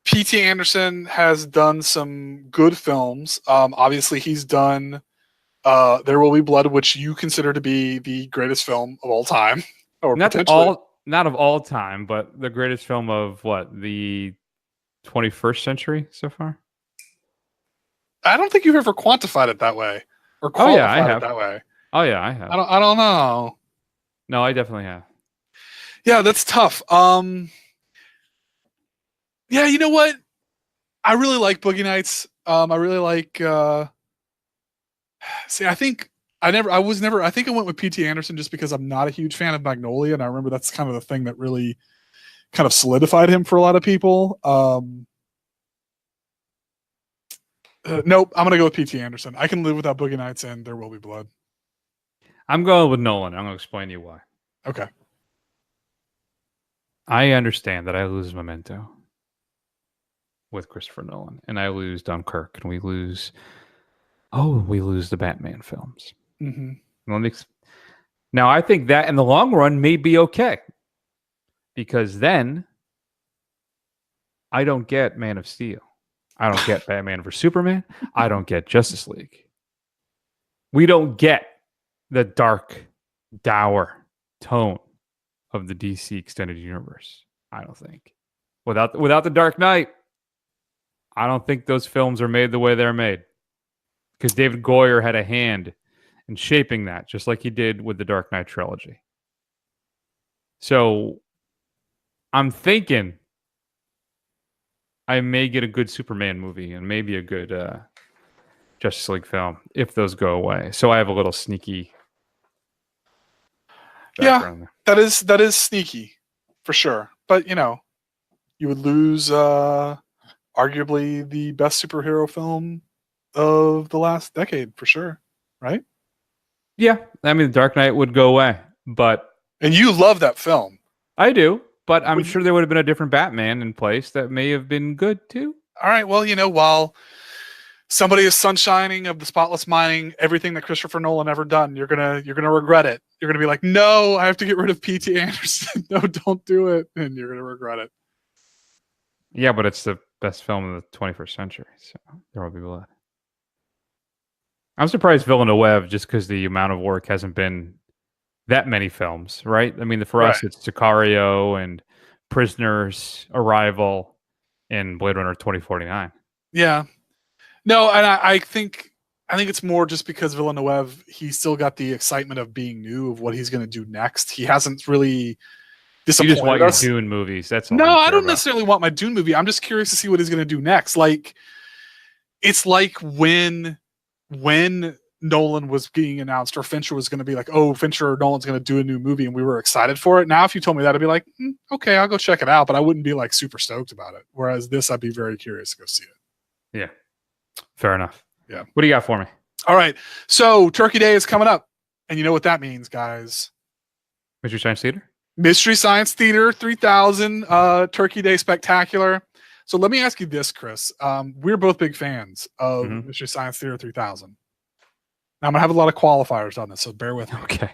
P.T. Anderson has done some good films. Obviously, he's done There Will Be Blood, which you consider to be the greatest film of all time, or not potentially. not of all time, but the greatest film of what, the 21st century so far. I don't think you've ever quantified it that way, or qualified it that way. Oh yeah, I have. I don't know. No, I definitely have. Yeah, that's tough. Yeah, you know what? I really like Boogie Nights. I really like. See, I think I think I went with P.T. Anderson just because I'm not a huge fan of Magnolia, and I remember that's kind of the thing that really kind of solidified him for a lot of people. Nope, I'm gonna go with P.T. Anderson. I can live without Boogie Nights and There Will Be Blood. I'm going with Nolan. I'm going to explain to you why. Okay. I understand that I lose Memento with Christopher Nolan, and I lose Dunkirk, and we lose the Batman films. Mm-hmm. Now, I think that in the long run may be okay, because then I don't get Man of Steel. I don't get Batman vs. Superman. I don't get Justice League. We don't get the dark, dour tone of the DC extended universe. I don't think. Without the Dark Knight, I don't think those films are made the way they're made. Because David Goyer had a hand in shaping that, just like he did with the Dark Knight trilogy. So I'm thinking I may get a good Superman movie and maybe a good Justice League film if those go away. So I have a little sneaky background there. That is sneaky for sure. But you would lose arguably the best superhero film of the last decade for sure, right? Yeah, I mean, The Dark Knight would go away, and you love that film. I do, but I'm sure there would have been a different Batman in place that may have been good too. All right, well, while somebody is sunshining of the spotless mind, everything that Christopher Nolan ever done, you're gonna regret it. You're gonna be like, no, I have to get rid of P.T. Anderson. No, don't do it, and you're gonna regret it. Yeah, but it's the best film of the 21st century, so There Will Be Blood. I'm surprised Villeneuve, just because the amount of work hasn't been that many films, right? I mean, for us, it's Sicario and Prisoners, Arrival, and Blade Runner 2049. Yeah. No, and I think it's more just because Villeneuve, he's still got the excitement of being new, of what he's going to do next. He hasn't really disappointed You just want us. your Dune movies. That's all. No, I don't necessarily want my Dune movie. I'm just curious to see what he's going to do next. Like, it's like when Nolan was being announced, or Fincher was going to be like, oh, Fincher or Nolan's going to do a new movie, and we were excited for it. Now, if you told me that, I'd be like, okay, I'll go check it out, but I wouldn't be like super stoked about it. Whereas this, I'd be very curious to go see it. Yeah, fair enough. Yeah. What do you got for me? All right. So Turkey Day is coming up, and you know what that means, guys. Mystery Science Theater? Mystery Science Theater 3000, Turkey Day Spectacular. So let me ask you this, Chris. We're both big fans of Mystery Science Theater 3000. Now, I'm going to have a lot of qualifiers on this, so bear with me. Okay.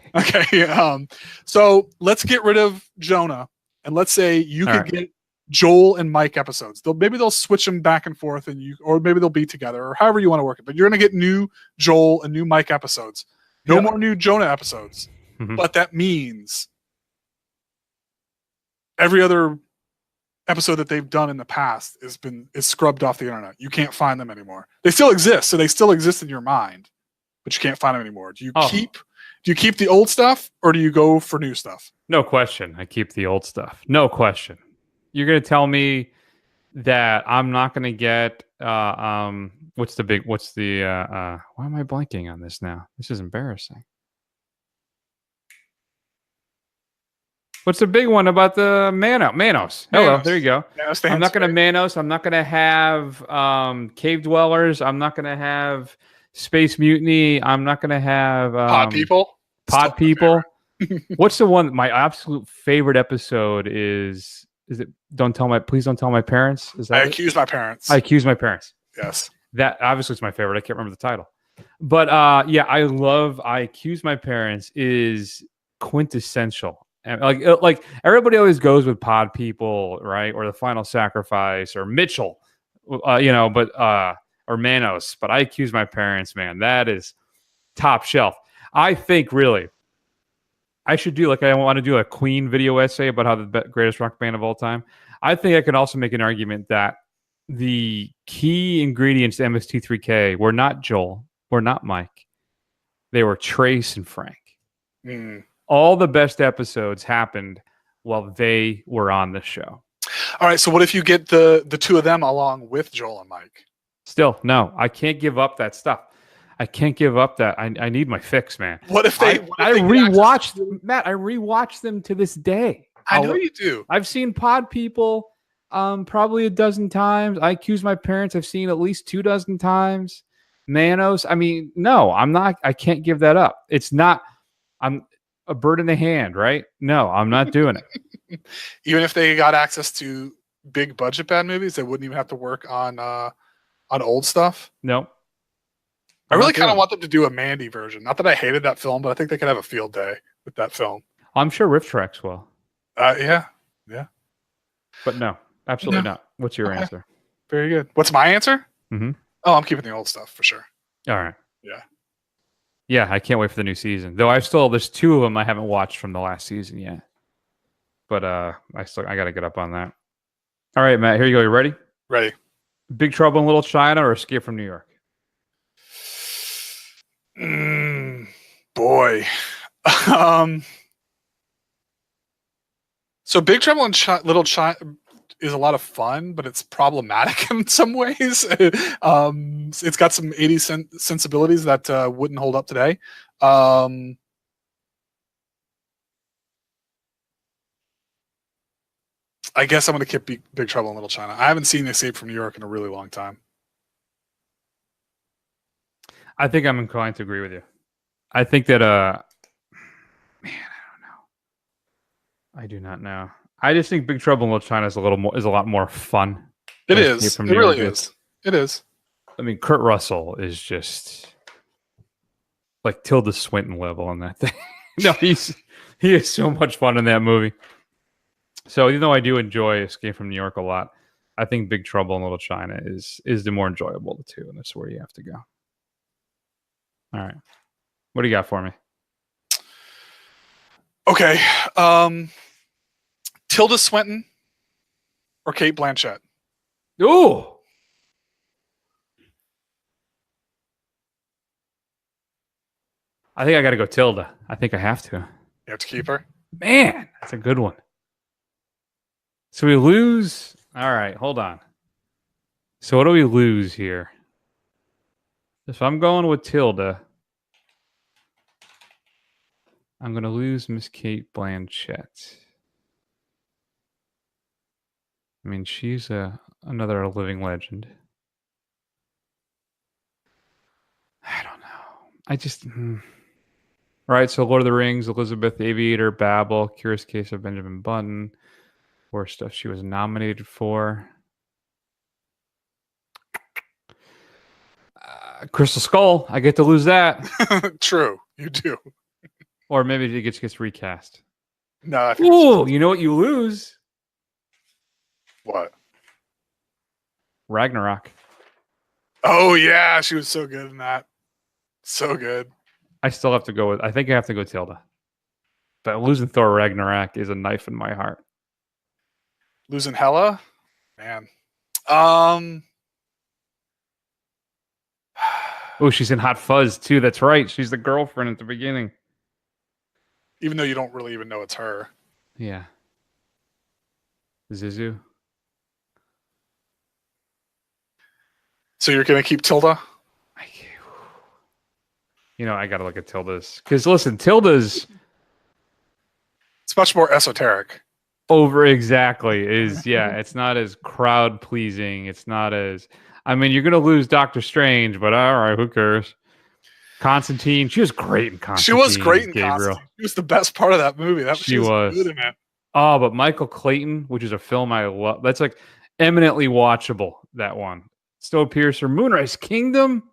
So let's get rid of Jonah, and let's say you could get Joel and Mike episodes. Maybe they'll switch them back and forth, or maybe they'll be together, or however you want to work it. But you're going to get new Joel and new Mike episodes. No more new Jonah episodes. But that means every other episode that they've done in the past is scrubbed off the internet. You can't find them anymore. They still exist, so they still exist in your mind, but you can't find them anymore. Do you keep the old stuff, or do you go for new stuff? No question. I keep the old stuff. No question. You're going to tell me that I'm not going to get why am I blanking on this now? This is embarrassing. What's the big one about the Manos? Hello, there you go. I'm not going to Manos. I'm not going to have Cave Dwellers. I'm not going to have Space Mutiny. I'm not going to have Pod People. Pod People. What's the one? My absolute favorite episode is it? Please don't tell my parents. Is that? I Accuse My Parents. I Accuse My Parents. Yes. That obviously is my favorite. I can't remember the title, but yeah, I love I Accuse My Parents is quintessential And like everybody always goes with Pod People, right? Or The Final Sacrifice or Mitchell, or Manos. But I Accuse My Parents, man. That is top shelf. I think really I should do I want to do a Queen video essay about how the greatest rock band of all time. I think I can also make an argument that the key ingredients to MST3K were not Joel, were not Mike. They were Trace and Frank. All the best episodes happened while they were on the show. All right, so what if you get the two of them along with Joel and Mike? Still, no, I can't give up that stuff. I can't give up that. I need my fix, man. What if they? I rewatched them, Matt. I rewatched them to this day. I know you do. I've seen Pod People probably a dozen times. I Accuse My Parents. I've seen at least 24 times. Manos. I mean, no, I'm not. I can't give that up. It's not. I'm a bird in the hand, right? No, I'm not doing it. Even if they got access to big budget bad movies, they wouldn't even have to work on old stuff. Nope. I really kind of want them to do a Mandy version. Not that I hated that film, but I think they could have a field day with that film. I'm sure Riff Tracks will. Yeah. But no, absolutely not. What's your answer? Very good. What's my answer? Mm-hmm. Oh, I'm keeping the old stuff for sure. All right. Yeah. Yeah, I can't wait for the new season. Though there's 2 of them I haven't watched from the last season yet. But I got to get up on that. All right, Matt, here you go. You ready? Ready. Big Trouble in Little China or Escape from New York? Boy. So Big Trouble in Little China is a lot of fun, but it's problematic in some ways. It's got some 80s sensibilities that wouldn't hold up today. I guess I'm going to keep Big Trouble in Little China. I haven't seen Escape from New York in a really long time. I think I'm inclined to agree with you. I think that man, I don't know. I do not know. I just think Big Trouble in Little China is a lot more fun. It is. It really is. It is. I mean, Kurt Russell is just like Tilda Swinton level on that thing. No, he is so much fun in that movie. So even though I do enjoy Escape from New York a lot, I think Big Trouble in Little China is the more enjoyable of the two, and that's where you have to go. All right. What do you got for me? Okay. Tilda Swinton or Cate Blanchett? Ooh. I think I got to go Tilda. I think I have to. You have to keep her? Man, that's a good one. So we lose. All right, hold on. So what do we lose here? If I'm going with Tilda, I'm going to lose Miss Cate Blanchett. I mean, she's another living legend. I don't know. I just... Right, so Lord of the Rings, Elizabeth the Aviator, Babel, Curious Case of Benjamin Button, or stuff she was nominated for. Crystal Skull, I get to lose that. True, you do. Or maybe it gets recast. No, I think ooh, you know what you lose? What? Ragnarok. Oh yeah, she was so good in that. So good. I still have to go with. I think I have to go Tilda. But losing Thor Ragnarok is a knife in my heart. Losing Hela, man. Oh, she's in Hot Fuzz too. That's right. She's the girlfriend at the beginning. Even though you don't really even know it's her. Yeah. Zizou. So you're gonna keep Tilda? You know, I gotta look at Tilda's because listen, Tilda's it's much more esoteric. Over exactly is it's not as crowd pleasing. It's not as I mean, you're gonna lose Doctor Strange, but all right, who cares? Constantine, she was great in Constantine. She was great in Constantine. She was the best part of that movie. She was good in it. Oh, but Michael Clayton, which is a film I love, that's like eminently watchable. That one. Snowpiercer, Moonrise Kingdom.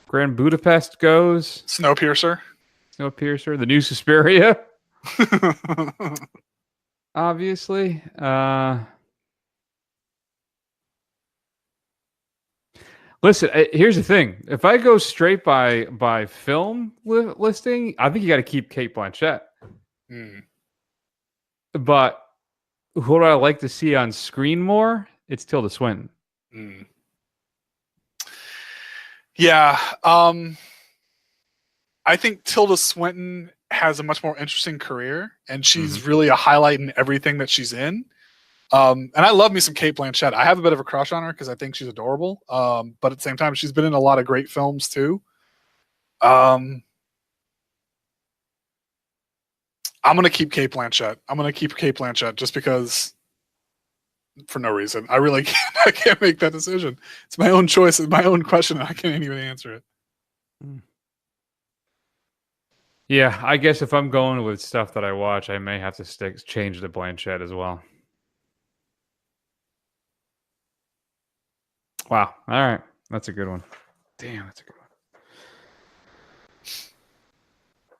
Grand Budapest goes. Snowpiercer. Snowpiercer, the new Suspiria. Obviously. Listen, here's the thing. If I go straight by film listing, I think you got to keep Cate Blanchett. But who do I like to see on screen more? It's Tilda Swinton. Yeah. I think Tilda Swinton has a much more interesting career, and she's really a highlight in everything that she's in. And I love me some Cate Blanchett. I have a bit of a crush on her because I think she's adorable. But at the same time, she's been in a lot of great films too. I'm going to keep Cate Blanchett. Just because, for no reason. I really can't. I can't make that decision. It's my own choice. It's my own question, and I can't even answer it. Yeah, I guess if I'm going with stuff that I watch, I may have to change to Blanchett as well. Wow. All right. That's a good one. Damn, that's a good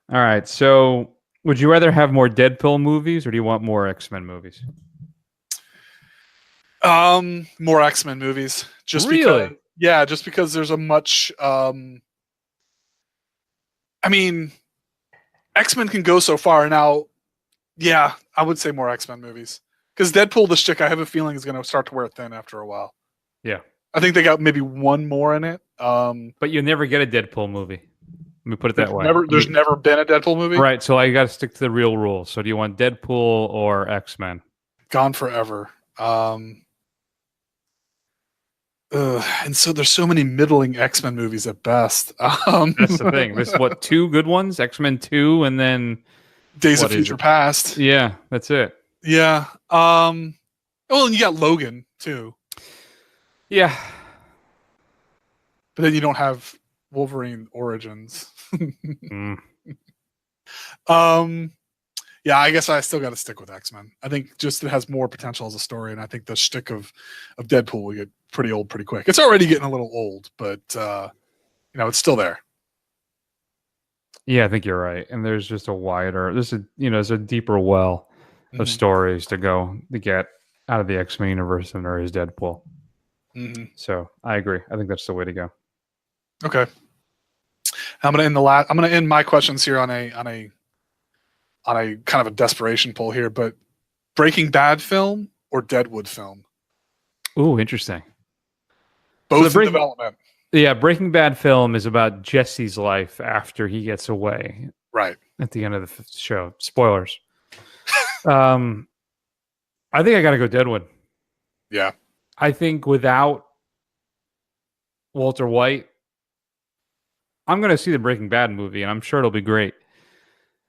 one. All right. So, would you rather have more Deadpool movies or do you want more X-Men movies? More X-Men movies. Just really? Because, yeah, just because there's a much I mean, X-Men can go so far now. Yeah, I would say more X-Men movies. Because Deadpool, the shtick, I have a feeling is going to start to wear thin after a while. Yeah. I think they got maybe one more in it. But you never get a Deadpool movie. Let me put it that way. There's never been a Deadpool movie? Right, so I got to stick to the real rules. So do you want Deadpool or X-Men? Gone forever. And so there's so many middling X-Men movies at best. That's the thing. There's what, 2 good ones? X-Men 2 and then Days of Future Past. Yeah, that's it. Yeah. Well, and you got Logan too. Yeah. But then you don't have Wolverine Origins. Yeah, I guess I still got to stick with X-Men. I think just it has more potential as a story, and I think the shtick of Deadpool will get pretty old pretty quick. It's already getting a little old, but it's still there. Yeah, I think you're right. And there's just there's a deeper well of stories to get out of the X-Men universe than there is Deadpool. So I agree. I think that's the way to go. Okay. I'm gonna end my questions here on a kind of a desperation poll here, but Breaking Bad film or Deadwood film? Ooh, interesting. Both in development. Yeah, Breaking Bad film is about Jesse's life after he gets away. Right. At the end of the show. Spoilers. I think I got to go Deadwood. Yeah. I think without Walter White, I'm going to see the Breaking Bad movie, and I'm sure it'll be great.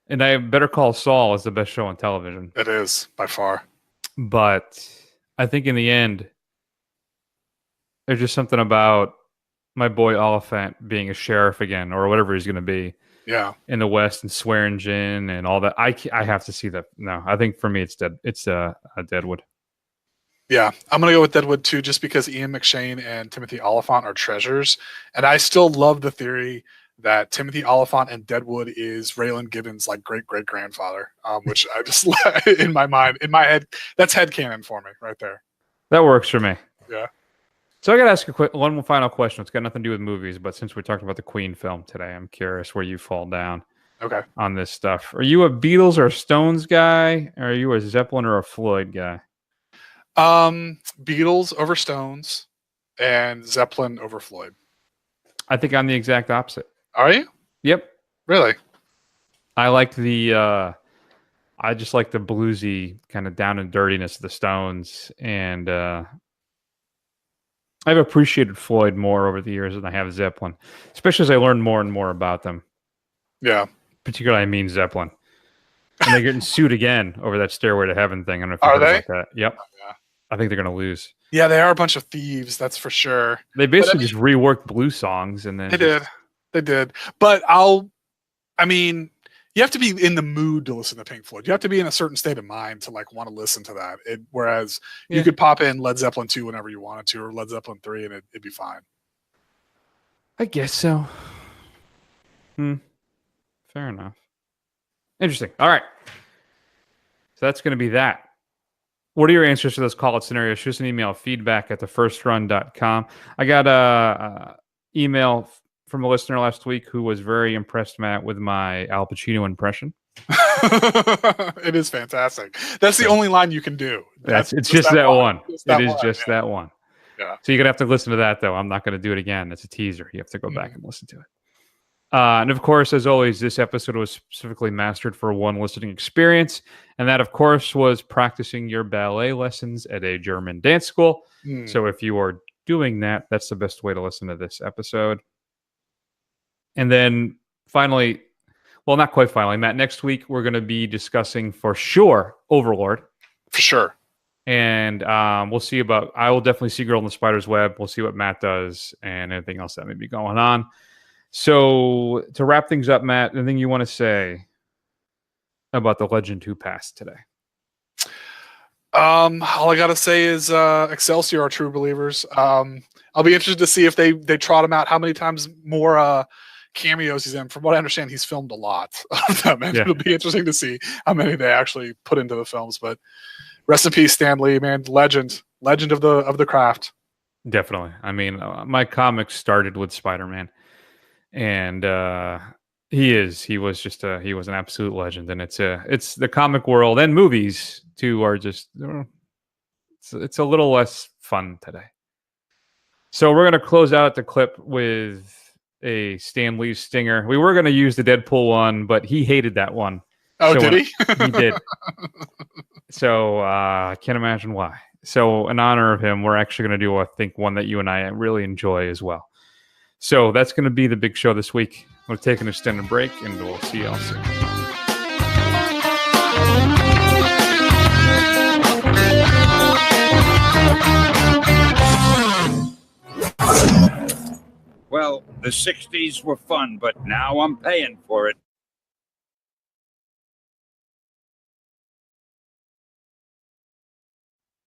And Better Call Saul is the best show on television. It is, by far. But I think in the end, there's just something about my boy Oliphant being a sheriff again, or whatever he's going to be. Yeah. In the West and swearing gin and all that. I have to see that. No, I think for me it's a Deadwood. Yeah, I'm going to go with Deadwood too, just because Ian McShane and Timothy Olyphant are treasures. And I still love the theory that Timothy Olyphant and Deadwood is Raylan Gibbons' like great-great-grandfather, which I just, in my head, that's headcanon for me right there. That works for me. Yeah. So I got to ask one final question. It's got nothing to do with movies, but since we're talking about the Queen film today, I'm curious where you fall down on this stuff. Are you a Beatles or a Stones guy? Or are you a Zeppelin or a Floyd guy? Beatles over Stones and Zeppelin over Floyd. I think I'm the exact opposite. Are you? Yep. Really? I like I just like the bluesy kind of down and dirtiness of the Stones, and I've appreciated Floyd more over the years than I have Zeppelin, especially as I learned more and more about them. Yeah. Particularly, I mean Zeppelin. And they're getting sued again over that Stairway to Heaven thing. I don't know if Are you heard they? about that. Yep. Oh, yeah. I think they're going to lose. Yeah, they are a bunch of thieves, that's for sure. They basically just reworked blues songs and then They did. But you have to be in the mood to listen to Pink Floyd. You have to be in a certain state of mind to like want to listen to that. Whereas you could pop in Led Zeppelin 2 whenever you wanted to, or Led Zeppelin 3, and it'd be fine. I guess so. Fair Fair enough. Interesting. All right. So that's going to be that. What are your answers to those call-out scenarios? Shoot us an email, feedback@thefirstrun.com. I got a email from a listener last week who was very impressed, Matt, with my Al Pacino impression. It is fantastic. That's the only line you can do. It's just that one. It is just yeah. that one. Yeah. So you're going to have to listen to that, though. I'm not going to do it again. It's a teaser. You have to go back and listen to it. And of course, as always, this episode was specifically mastered for one listening experience. And that, of course, was practicing your ballet lessons at a German dance school. So if you are doing that, that's the best way to listen to this episode. And then finally, well, not quite finally, Matt, next week we're going to be discussing for sure Overlord. For sure. And we'll see about, I will definitely see Girl in the Spider's Web. We'll see what Matt does and anything else that may be going on. So to wrap things up, Matt, anything you want to say about the Legend Who Passed today? All I got to say is Excelsior are true believers. I'll be interested to see if they trot him out, how many times more cameos he's in. From what I understand, he's filmed a lot of them, and it'll be interesting to see how many they actually put into the films. But rest in peace, Stan Lee, man, legend of the craft. Definitely. I mean, my comics started with Spider-Man, and he was an absolute legend. And it's the comic world and movies too are just it's a little less fun today. So we're gonna close out the clip with a Stan Lee stinger. We were going to use the Deadpool one, but he hated that one. Oh, did he? He did. So I can't imagine why. So in honor of him, we're actually going to do, I think, one that you and I really enjoy as well. So that's going to be the big show this week. We'll take an extended break, and we'll see y'all soon. Well, the 60s were fun, but now I'm paying for it.